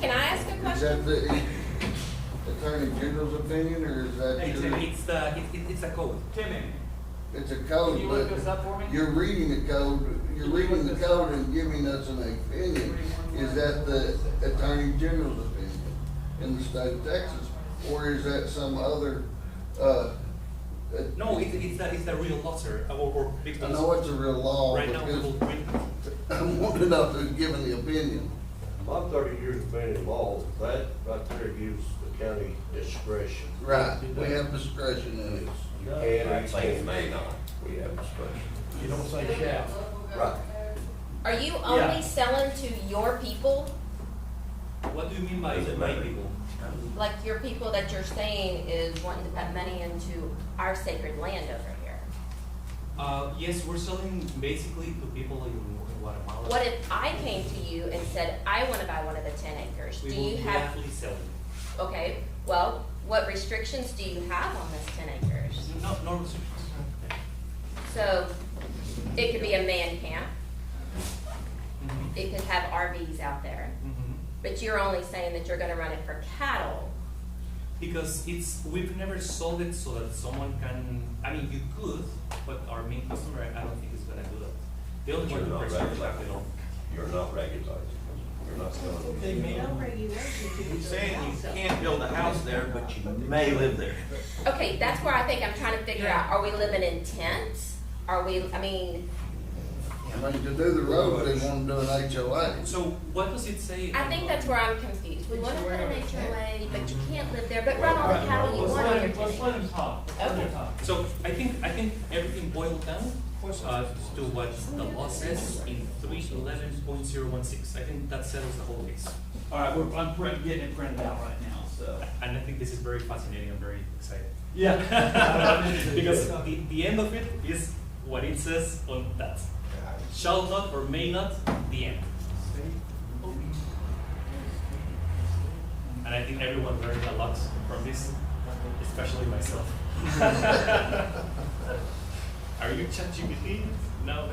Can I ask a Is question? that the Attorney General's opinion, or is that It's your? it's a code. It's a code, Can you look but this up for me? you're reading the code, and giving us an opinion. Is that the Attorney General's opinion in the state of Texas? Or is that some other, No, it's the real law, sir. Or I because know it's a real law, right now we will because print. I want to know who's giving the opinion. My 30 years of being involved, that right there gives the county discretion. Right, we have discretion in it. You can or you say may not, we have discretion. You don't say shall. Right. Are you Yeah. only selling to your people? What do you mean by Does it my matter? people? Like your people that you're saying is wanting to put money into our sacred land over here? Yes, we're selling basically to people in Guatemala. What if I came to you and said, I want to buy one of the 10 acres? We Do will you have, gladly sell it. okay, well, what restrictions do you have on this 10 acres? No restrictions. So it could be a man camp. Mhm. It could have RVs out there. Mhm. But you're only saying that you're going to run it for cattle. Because we've never sold it so that someone can, I mean, you could, but our main customer, I don't think is gonna do that. They only want You're to not preserve regulating. they don't. You're not regulating. You're not selling. He's saying you can't build a house there, but you may live there. Okay, that's where I think I'm trying to figure out, are we living in tents? Are we, I mean, I mean, to do the road, they want to do an HOA. So what does it say? I think that's where I'm confused. We want to put an HOA, but you can't live there, but run all the cattle you want on your Let's let him 10 talk. Okay. So I think everything boiled down to what the law says in 311.016. I think that settles the whole case. All right, I'm getting it printed out right now, so. So, and I think this is very fascinating and very exciting. Yeah. Because the end of it is what it says on that. Shall not or may not, the end. And I think everyone learned a lot from this, especially myself. Are you ChatGPT? No.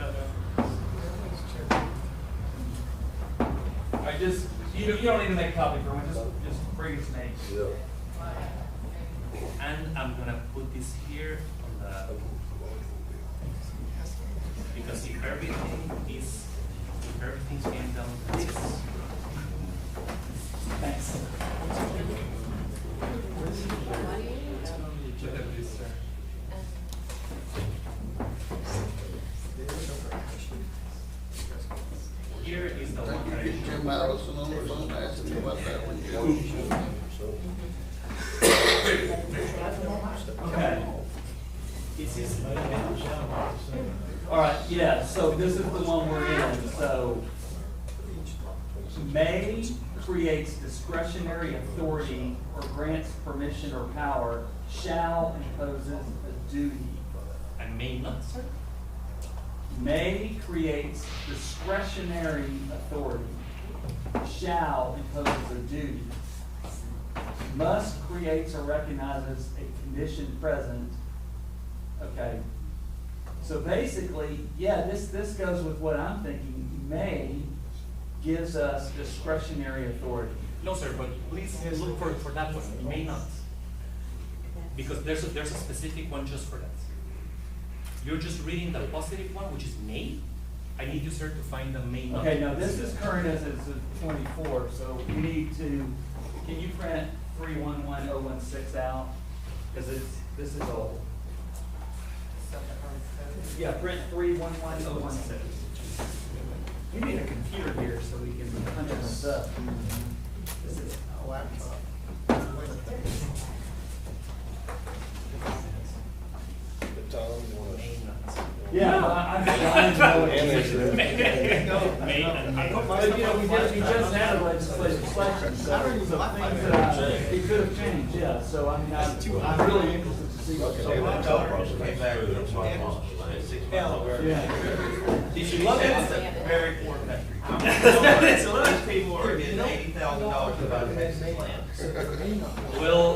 All right, just, you don't need to make a copy for one, just bring it to me. And I'm gonna put this here on the, because if everything's getting down to this. Thanks. Look at this, sir. Here is the one that I Get Jim Allison on the phone, ask him about that one. Okay. All right, yeah, so this is the one we're in, so may creates discretionary authority or grants permission or power, shall imposes a duty. And may not, sir? May creates discretionary authority, shall imposes a duty. Must creates or recognizes a condition present. Okay. So basically, yeah, this goes with what I'm thinking. May gives us discretionary authority. No, sir, but please look for that one, may not. Because there's a specific one just for that. You're just reading the positive one, which is may. I need you, sir, to find the may not. Okay, now this is current as it's 24, so we need to, can you print 311016 out? Because this is old. Yeah, print 311016. We need a computer here so we can punch this up. This is a laptop. Yeah, I didn't know what it was. But, you know, we just had a legislative session, so things that he could have changed, yeah, so I mean, I'm really interested to see what's going on. Yeah. You should love it. It's a very poor country. So those people are getting $80,000 about a Texas land. Well,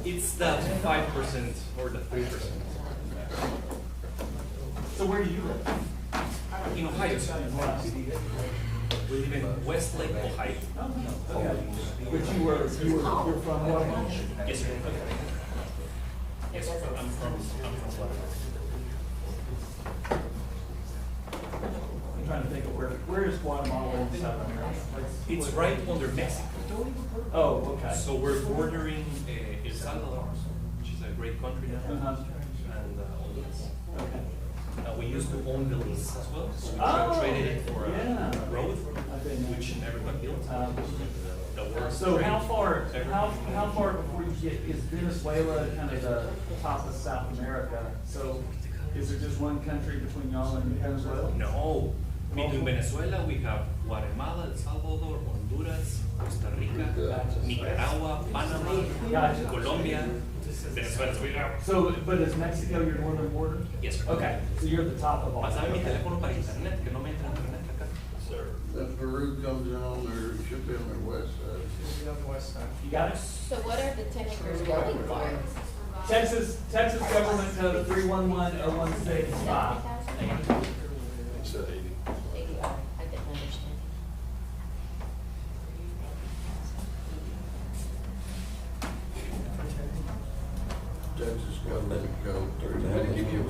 it's the 5% or the 3%. So where do you live? In Ohio, sir. We live in Westlake, Ohio. Okay, but you're from what? Yes, sir. Yes, sir. I'm from Guatemala. I'm trying to think of where is Guatemala in South America? It's right under Mexico. Oh, okay. So we're bordering El Salvador, which is a great country now, Uh-huh. and Honduras. Okay. We used to own Belize as well, so we Oh, traded it for a yeah. road, I've been there. which never got built. The worst So trade how far ever. before you get, is Venezuela kind of the top of South America? So is there just one country between y'all and Venezuela? No, between Venezuela, we have Guatemala, El Salvador, Honduras, Costa Rica, Nicaragua, Panama, Gotcha. Colombia, Venezuela. So we have. So, but is Mexico your northern border? Yes, sir. Okay, so you're the top of all. Pasame mi teléfono para internet, que no me entra internet acá. Sir. That Peru comes in on there, it should be on their west side. You got it? So what are the 10 acres going for? Texas Government Code 311016. It's at 80. I didn't understand. Texas government code 311016.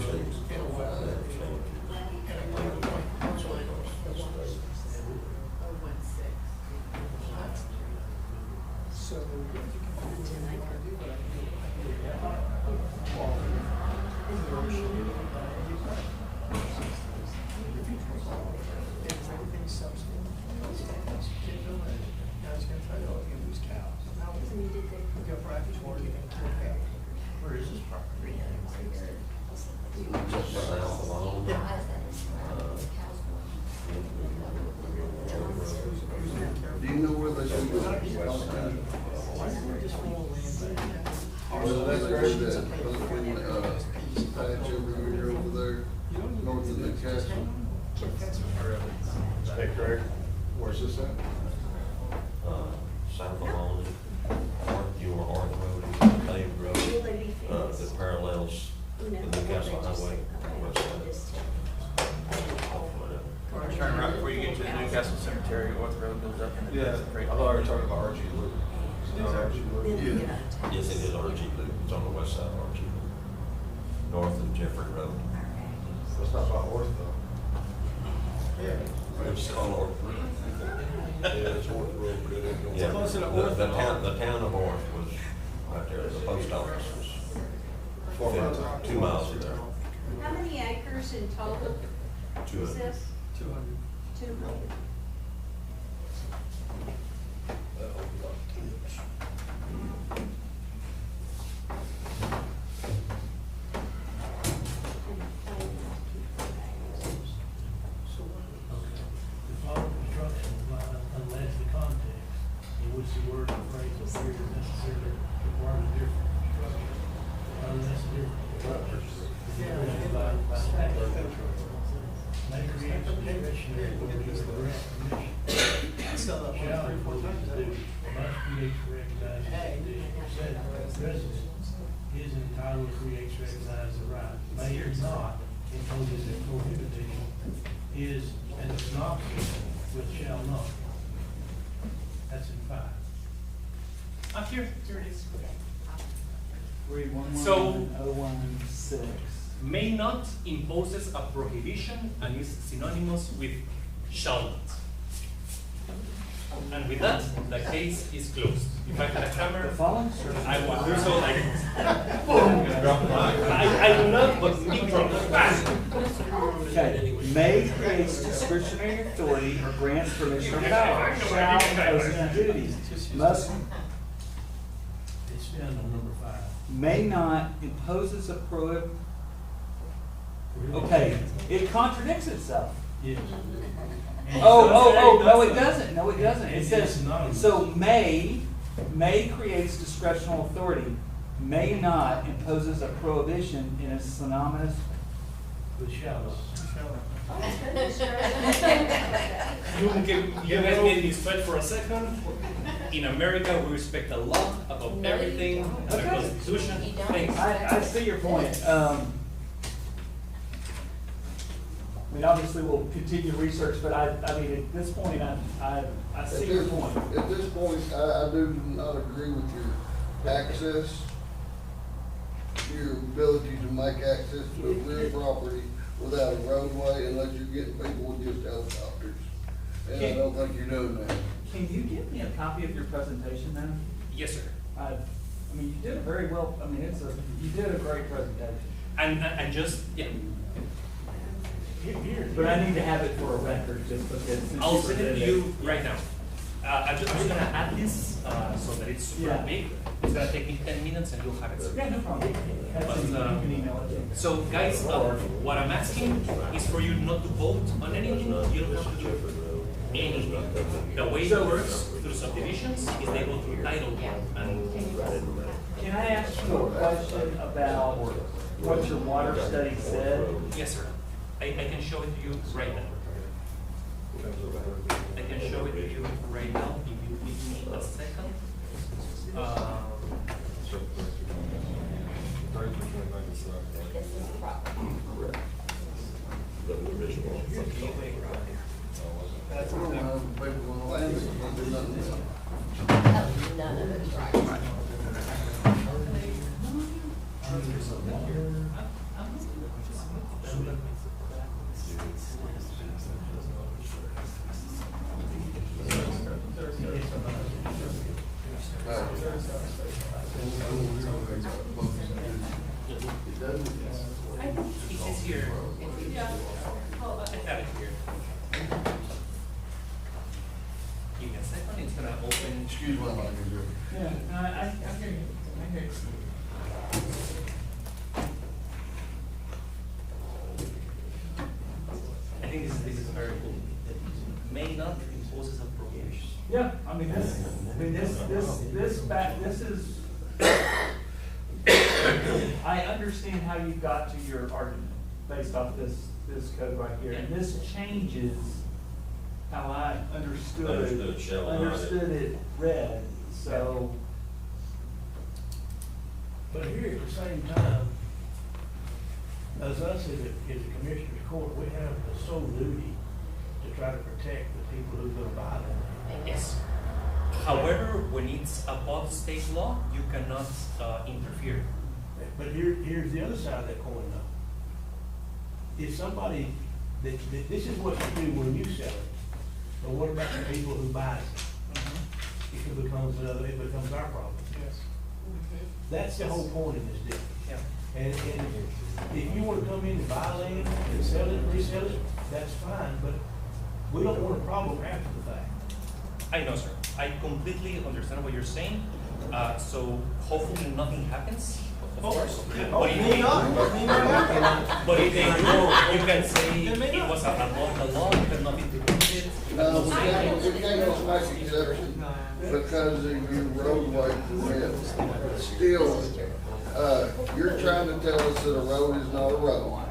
Where is this property? Do you know where they should go? patch every year over there, north of Newcastle. Hey, Craig, where's this at? South of Lonely, your Art Road, is a paved road, that parallels the Newcastle Highway. Turn right before you get to the Newcastle Cemetery, North Road goes up and Yeah, it's I great. thought we were talking about RG Loop. Is it RG Loop? Yes, it is RG Loop, it's on the west side of RG Loop, north of Jeffrey Road. That's not about Orth though. Yeah. It's called Orth. Yeah, it's Orth Road, but it ain't going. Yeah, closer to the Orth than town of Orth was right there, the post office was within 2 miles of there. How many acres in total is 200. this? 200. The follow construction line unless the context in which the word or phrase appears necessarily requires a different construction, unless a different structure is provided by statute. May create discretionary authority or grant permission. Shall impose its duty, must create recognize the condition, resident is entitled to create recognize the right, may or not impose a prohibition, is an synopsis with shall not. That's in 5. Here it is. Read So- 11016. May not imposes a prohibition and is synonymous with shall not. And with that, the case is closed. If I had a hammer, The following I would do so like. I do not, but me drop the bang. Okay, may creates discretionary authority or grants permission or power, shall imposes a duty, must, It's down on number 5. may not imposes a prohib. Okay, it contradicts itself. Yes. No, it doesn't, no, it doesn't. It It's says, synonymous. so may creates discretional authority, may not imposes a prohibition in a synonymous. With shall not. You guys made me sweat for a second. In America, we respect the law above No, you everything, don't. the Okay. Constitution. You don't. Thanks. I see your point. I mean, obviously, we'll continue research, but I mean, at this point, I see your point. At this point, I do not agree with your access, your ability to make access to a real property without a roadway unless you're getting people with just helicopters. And I don't think you're doing that. Can you give me a copy of your presentation then? Yes, sir. I mean, you did it very well. I mean, you did a great presentation. And just, yeah, But I need to have it for a record just because. since I'll you send it to presented you right now. I'm just gonna add this, so that it's super Yeah. big. It's gonna take me 10 minutes and you'll have it. Yeah, no problem. That's But, it. You can email it to me. So guys, what I'm asking is for you not to vote on anything, you don't have to do anything. The way it works through subdivisions is they go through title and Can I ask you a question about what your water study said? yes, sir. I can show it to you right now. I can show it to you right now if you give me a second. This is the problem. That's what I have people on the land that can't do nothing with it. None of it's right. It says here. I have it here. Give me a second, it's gonna open. Excuse my language. Yeah, I hear you. I hear you. I think this is very cool. May not imposes a prohibition. Yeah, this is, I understand how you got to your argument based off this code right here. And this changes how I understood it read, so. But here at the same time, as us as a commissioner's court, we have the sole duty to try to protect the people who are gonna buy them. Yes. However, when it's above state law, you cannot interfere. But here's the other side of that coin though. If somebody, this is what you do when you sell it, but what about the people who buys it? It becomes our problem. Yes. That's the whole point of this deal. Yeah. And if you wanna come in and buy land and sell it, resell it, that's fine, but we don't want a problem after the fact. I know, sir. I completely understand what you're saying. So hopefully nothing happens, of course. But if they do, you can say it was above the law, you cannot interpret it. No, we can't make exception because of your roadway permits. Still, you're trying to tell us that a road is not a road.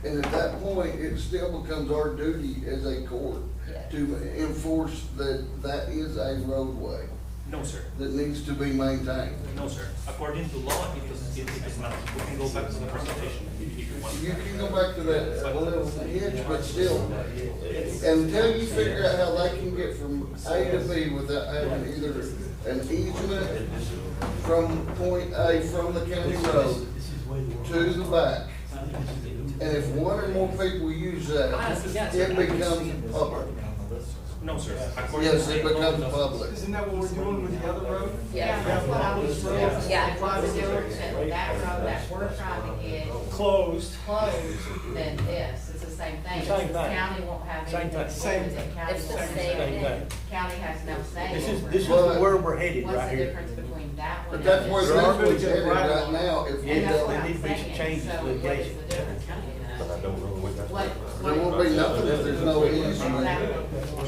And at that point, it still becomes our duty as a court to enforce that that is a roadway. No, sir. That needs to be maintained. No, sir. According to law, it is not. We can go back to the presentation if you want. You can go back to that little hitch, but still, until you figure out how they can get from A to B without having either an easement from point A from the county road to the back. And if one or more people use that, it becomes public. No, sir. Yes, it becomes public. Isn't that what we're doing with the other road? Yeah, that's what I was, yeah, what's the difference in that road that we're trying to get Closed. Than this, it's the same thing. Same It's the thing. County won't have Same anything thing. to Same do with it. thing. County It's the won't have same anything. thing. County has no say This over is it. where we're headed What's right the here. difference between that one But and that's where this? this one's headed right now, if we And that's what don't. I'm There need to be some saying, changes so to what is litigation. the difference? But I don't know what that's. There won't be nothing if there's no easement.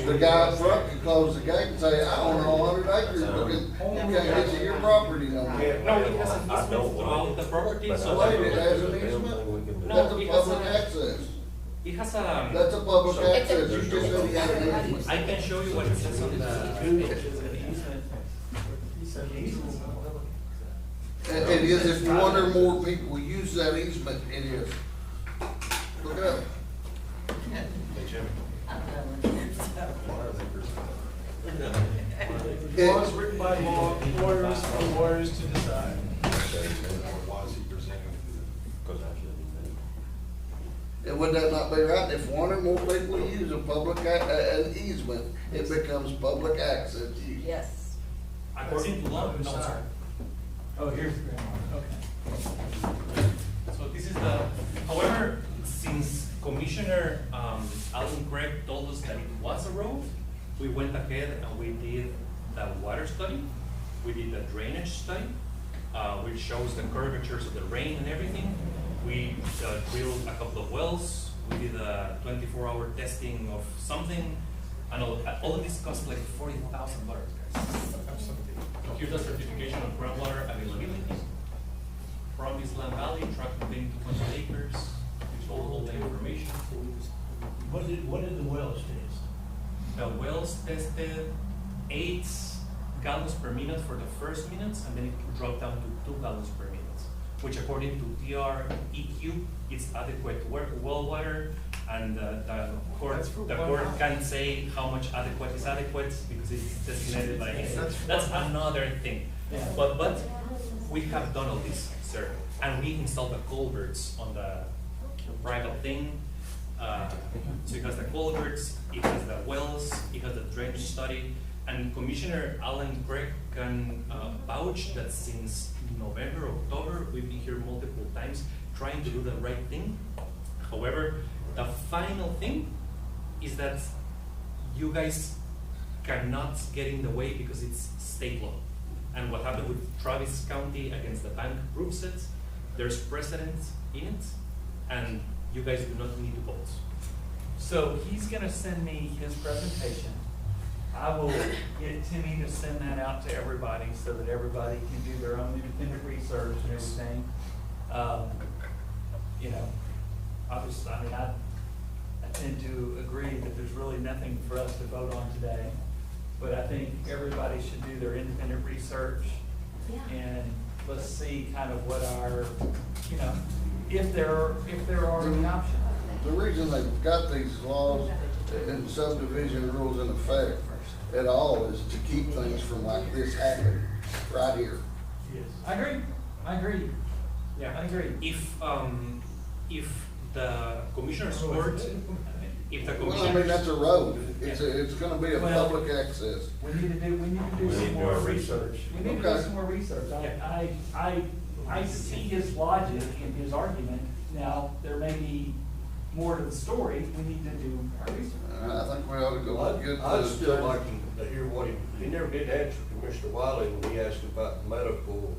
The guy up front can close the gate and say, I own 100 acres, because you can't get to your property no more. No, it has an I don't easement throughout the property, But so. Wait, it has an easement? That's a public access. It has That's a public It's a- access, you just said he had an easement. I can show you what it says on the. It is if one or more people use that easement, it is. Look it up. Laws written by law, lawyers for lawyers to decide. And would that not be right? If one or more people use a public, an easement, it becomes public access. yes. According to law, no, sir. Oh, here's the grandma, okay. So this is the, however, since Commissioner Alan Craig told us that it was a road, we went ahead and we did the water study, we did the drainage study, which shows the curvatures of the rain and everything. We drilled a couple of wells, we did a 24-hour testing of something, and all of this cost like $40,000, guys. Here's the certification of groundwater availability from Island Valley, tract containing 200 acres, which all the information. What did the wells test? The wells tested 8 gallons per minute for the first minutes, and then it dropped down to 2 gallons per minute, which according to TREQ, is adequate well water, and the court can't say how much adequate is adequate because it's designated by, that's another thing. But we have done all this, sir, and we installed the culverts on the private thing. So it has the culverts, it has the wells, it has the drainage study, and Commissioner Alan Craig can vouch that since November, October, we've been here multiple times trying to do the right thing. However, the final thing is that you guys cannot get in the way because it's state law. And what happened with Travis County against the bank proves it. There's precedent in it, and you guys do not need to vote. So he's gonna send me his presentation. I will get Timmy to send that out to everybody so that everybody can do their own independent research and everything. You know, obviously, I mean, I tend to agree that there's really nothing for us to vote on today. But I think everybody should do their independent research. Yeah. And let's see kind of what our, you know, if there are any options. The reason they've got these laws and subdivision rules in effect at all is to keep things from like this happening right here. Yes. I agree. Yeah. I agree. If the commissioner's court, if the Well, I mean, commissioner. that's a road. It's gonna be a Well- public access. We need to do We need some to do more our research. research. We need to do Okay. some more research. I see his logic in his argument. Now, there may be more to the story. We need to do our research. I think we ought to go get I'd the. still like to hear what he never did answer Commissioner Wiley when he asked about the medical,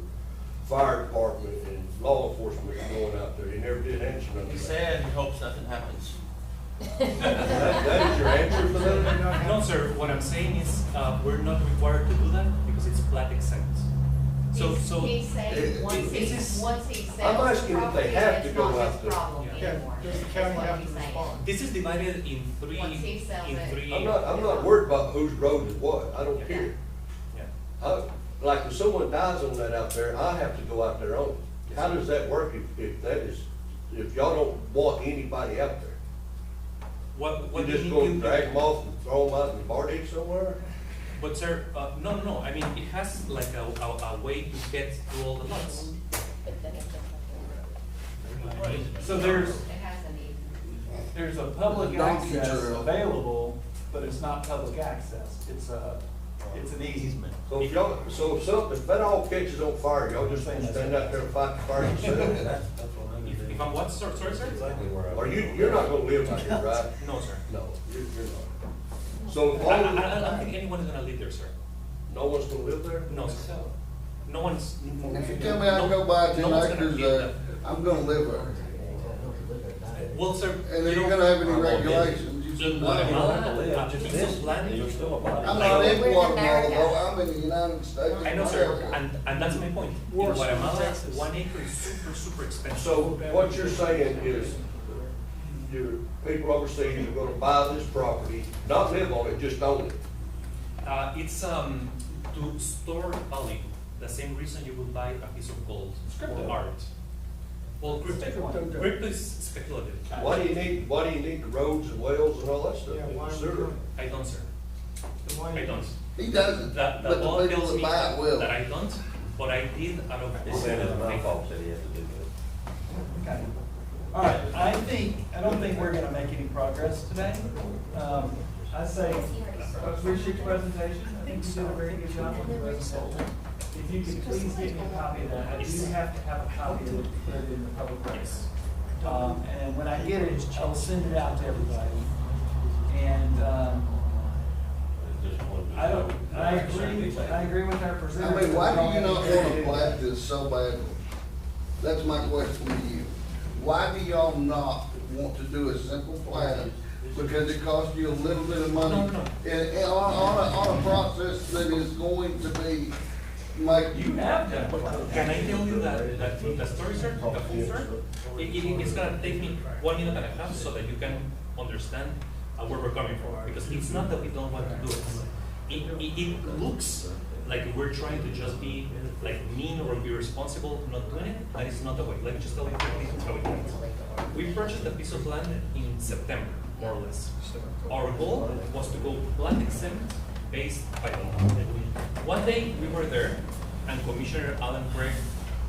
fire department and law enforcement going out there. He never did answer none of that. He said he hopes nothing happens. That is your answer for that? No, sir, what I'm saying is, we're not required to do that because it's plat exempt. So, He's saying, once he this is- sells the I'm asking if they property, have to it's go not out his there. problem Yeah. anymore. Yeah, does the That's county what have he's to saying. respond? this is divided in three, Once he sells it. I'm not worried about whose road is what. I don't care. Yeah. Like if someone dies on that out there, I have to go out there on it. How does that work if y'all don't want anybody out there? What You do just you go mean and drag them off and throw them out in the bar ditch somewhere? But sir, no, I mean, it has like a way to get to all the lots. So there's, It has an easement. there's a public The donkey access trail. available, but it's not public access. It's an easement. So if that all catches on fire, y'all just gonna stand out there and fight the fire yourself? If I'm what, sorry, sir? Exactly where I. You're not gonna live out here, right? No, sir. No, you're not. So if I all, don't think anyone's gonna live there, sir. no one's gonna live there? No, sir. No one's. If you tell me I can go buy 10 no one's gonna acres live there, I'm gonna live there. Well, sir. And then you you're know, gonna have any regulations. You in should Guatemala, know. a piece of land. You're still a body. I'm not in We're in Guatemala America. though. I'm in the United States of I know, sir, America. and that's my point. In Worse, Guatemala, Texas. 1 acre is super expensive. So what you're saying is, your people overseas are gonna buy this property, not live on it, just own it. It's to store value, the same reason you would buy a piece of gold or art. Well, crypto is speculative. Why do you need the roads and wells and all that stuff? Yeah, why are we Sewer. doing I don't, sir. Then why I don't. He doesn't, The but law the people tells that me buy it will. that I don't, but I did out of. He said it's my fault that he had to do that. Okay. All right, I don't think we're gonna make any progress today. I say, I appreciate your presentation. I think you did a very good job on the presentation. If you could please give me a copy of that, I do have to have a copy of it to put it in the public records. And when I get it, I'll send it out to everybody. And, I agree with our I presenter. mean, why do you not wanna plat this so badly? That's my question to you. Why do y'all not want to do a simple plat? Because it costs you a little bit of money. No. And on a process that is going to be, like. You have done. Can I tell you that the story, sir, the full story? It's gonna take me 1 minute and a half so that you can understand where we're coming from. Because it's not that we don't want to do it. It looks like we're trying to just be like mean or irresponsible not doing it. That is not the way. Let me just tell you quickly how it went. We purchased a piece of land in September, more or less. Our goal was to go land exempt based by the law. One day we were there and Commissioner Alan Craig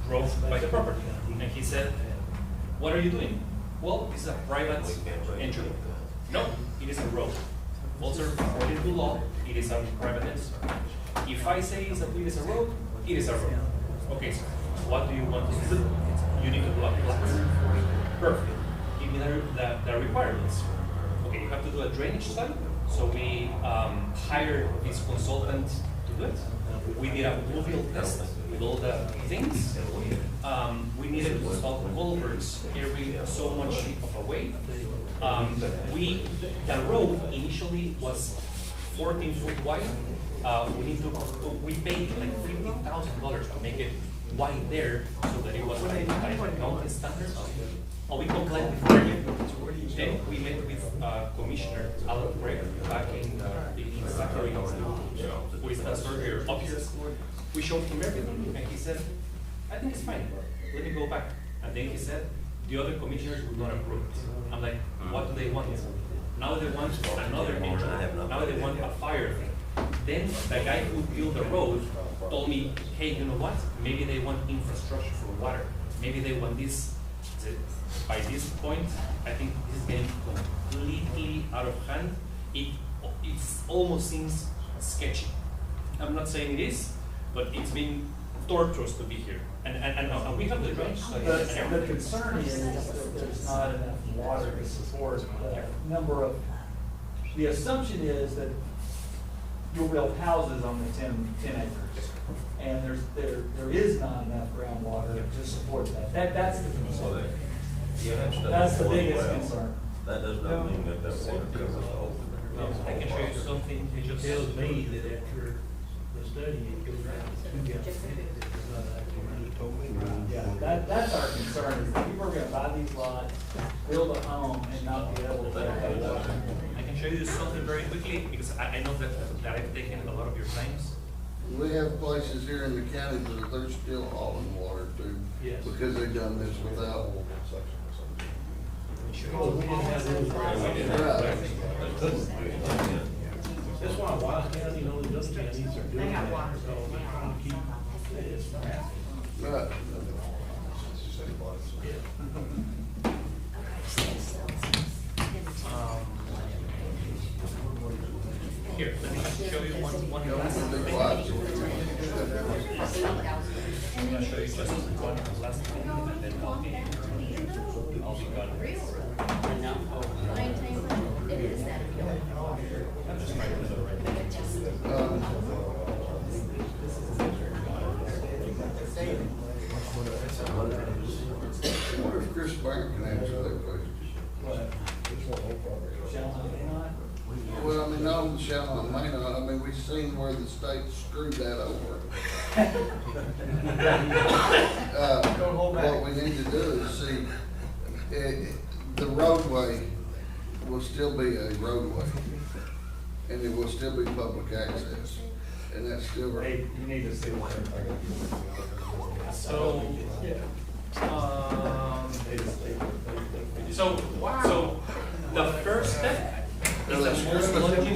drove by the property and he said, "What are you doing?" "Well, this is a private entry." "No, it is a road." "Well, sir, according to law, it is a private entry." "If I say it is a road, it is a road." "Okay, sir, what do you want to do?" "You need to block flats." "Perfect. Give me the requirements." "Okay, you have to do a drainage study." So we hired this consultant to do it. We did a pluvial test with all the things. We needed to install culverts every so much of a way. The road initially was 14-foot wide. We paid like $50,000 to make it wide there so that it was by county standards. We complied with permit. Then we met with Commissioner Alan Craig back in Zachary, who is the surveyor office. We showed him everything, and he said, I think it's fine, let me go back. And then he said, the other commissioners would not approve it. I'm like, what do they want? Now they want another engine, now they want a fire thing. Then the guy who built the road told me, hey, you know what? Maybe they want infrastructure for water. Maybe they want this. By this point, I think this is getting completely out of hand. It almost seems sketchy. I'm not saying it is, but it's been torturous to be here. And we have the drainage study. The concern is that there's not enough water to support the number of, the assumption is that you'll build houses on the 10 acres. And there is not enough groundwater to support that. That's the concern. That's the biggest concern. That does not mean that water covers the whole. I can show you something. It just Tells me that after the study, it goes right. Yeah, that's our concern, is that people are gonna buy these lots, build a home, and not be able to pay water. I can show you something very quickly because I know that I've taken a lot of your times. We have places here in the county that they're still hauling water to, Yes. because they've done this without. Oh, we didn't have those. Right. That's why Wise County and all these other counties are doing that, because they're trying to keep this from happening. Right. Here, let me just show you one last thing. I'm gonna show you just one last thing, and then I'll be gone. It is that. I'm just trying to do it right I wonder if Chris Barron can answer that question. Well, I mean, not the shall and may not, I mean, we've seen where the state screwed that over. What we need to do is see, the roadway will still be a roadway, and it will still be public access, and that's still. Hey, you need to see what. So the first step is the most logical.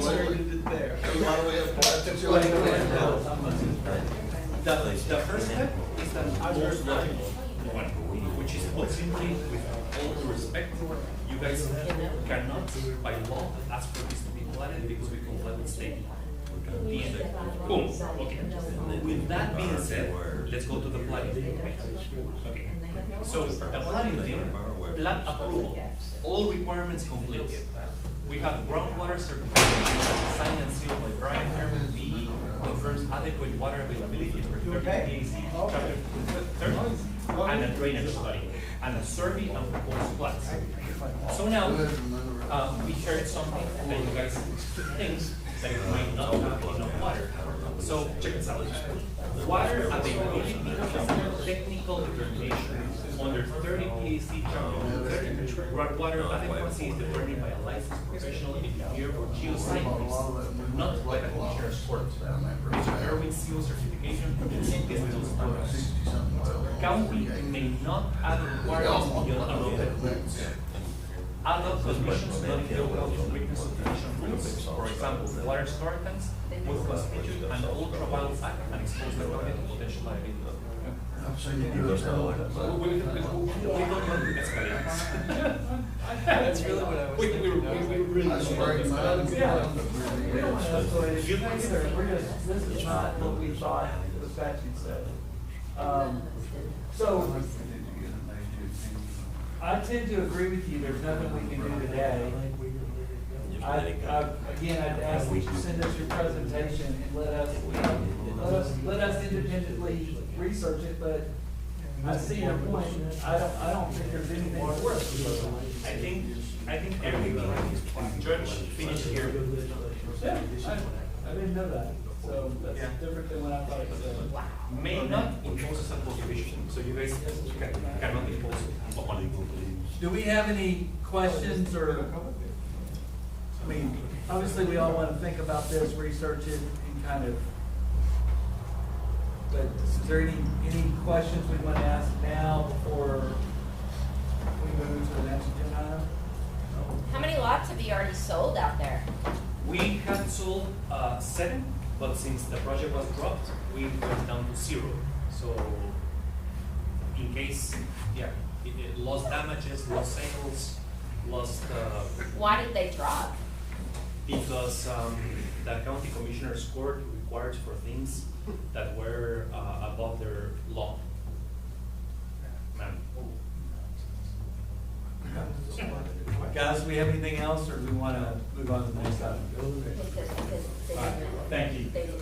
The first step is the most logical one, which is put simply, with all due respect, you guys cannot, by law, ask for this to be platted because we comply with state. The end. Boom. Okay. With that being said, let's go to the planning. Okay. So the planning team, plat approval, all requirements complete. We have groundwater certification signed and sealed by Brian Herman B. Confirms adequate water availability for 30 days, chapter 30, and a drainage study, and a survey and proposed plats. So now, we heard something that you guys think that it might not have enough water. So check this out. Water availability is technical determination under 30 PAC chapter. Groundwater adequacy is determined by a licensed professional engineer or geoscientist, not by the commissioner's court. Mr. Erwin Seal certification is those standards. County may not add requirements beyond allotted. Other conditions not in the well of witness sufficient rules, for example, water storage tanks, would constitute an ultra-wild act and expose the county to potential liability. We don't want to escalate. That's really what I was thinking. We really don't want to escalate. You guys this is not what we thought the statute said. So, I tend to agree with you, there's nothing we can do today. Again, I'd ask that you send us your presentation and let us independently research it, but I see your point. I don't think there's anything worth it. I think I think everything, Judge finished here. Yeah, I didn't know that, so that's Yeah. different than what I thought it was. May not impose a subdivision, so you guys cannot impose on it. Do we have any questions or, I mean, obviously we all want to think about this, research it, and kind of, but is there any questions we want to ask now before we move to the next agenda item? How many lots have you already sold out there? We had sold 7, but since the project was dropped, we went down to 0. So in case, it lost damages, lost sales, lost, Why did they drop? because the county commissioner's court requires for things that were above their law. Ma'am. Guys, do we have anything else, or do we want to move on to the next item? Because they All right, didn't- thank you. They didn't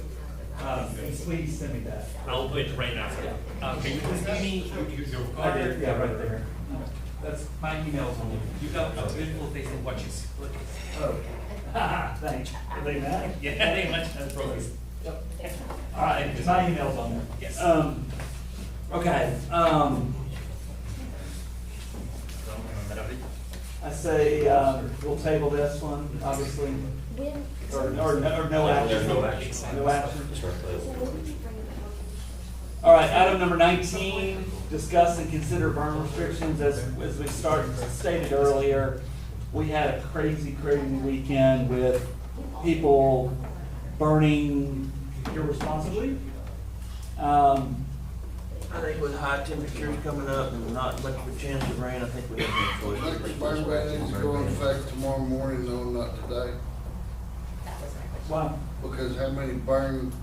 have the right. Please send me that. I'll do it right now, sir. Can you please give me your I card? did, yeah, right there. That's my email's on You got a beautiful tasting watches. Oh. Thanks. Are they mad? Yeah, they match as trophies. All right, my email's on there. Yes. Okay, I say, we'll table this one, obviously, When? or no action. No action. No action. Start there. All right, item number 19, discuss and consider burn restrictions. As we stated earlier, we had a crazy weekend with people burning irresponsibly. I think with high temperatures coming up and not much of a chance of rain, I think we have no choice. I think the burn ban needs to go in effect tomorrow morning, though, not today, Wow. because how many burn,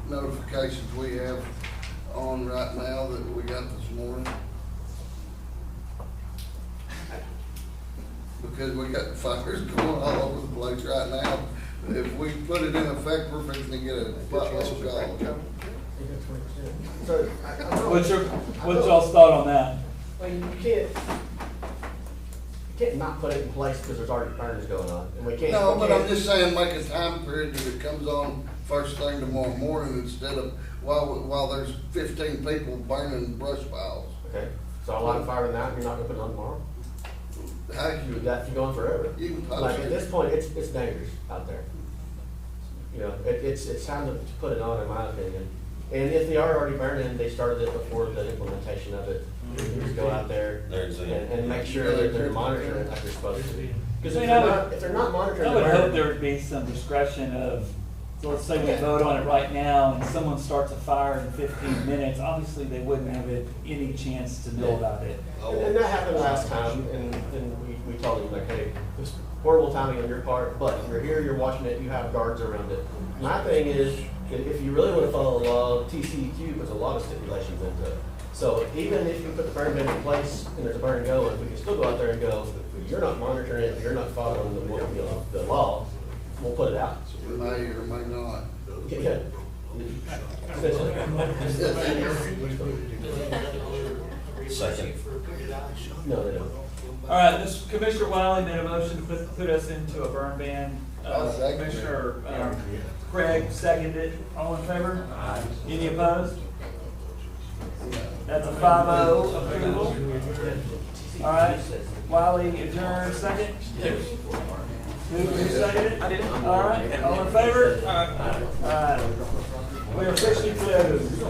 notifications we have on right now that we got this morning? Because we got fires going all over the place right now. If we put it in effect, we're fixing to get a buttload call. So, What's y'all's thought on that? well, you can't not put it in place because there's already burns going on, and we can't. No, we but I'm can't- just saying, make a time period that it comes on first thing tomorrow morning instead of while there's 15 people burning brush piles. Okay, so I'll light a fire tonight, and you're not gonna put it on tomorrow? How You, you, that, you're going forever. you can post Like, at it. this point, it's dangerous out there. You know, it's time to put it on, in my opinion. And if they are already burning, they started it before the implementation of it. You just go out there and make sure that they're monitoring it like they're supposed to. Because if they're not monitoring I the would hope burn, there would be some discretion of, so let's say we vote on it right now and someone starts a fire in 15 minutes, obviously they wouldn't have any chance to know about it. and that happened last time, and we told them, like, hey, this horrible timing on your part, but you're here, you're watching it, you have guards around it. My thing is, if you really want to follow the law, TCEQ puts a lot of stipulations into it. So even if you put the burn ban in place and there's a burn going, we can still go out there and go, you're not monitoring it, you're not following the law, we'll put it out. It may or may not. Yeah. Second. No, they don't. All right, this Commissioner Wiley made a motion to put us into a burn ban. I'll second it. Commissioner Craig seconded it. All in favor? Any opposed? That's a 5-0 approval. All right, Wiley adjourned, second? Who seconded it? I did. All right, all in favor? All right. We are officially closed.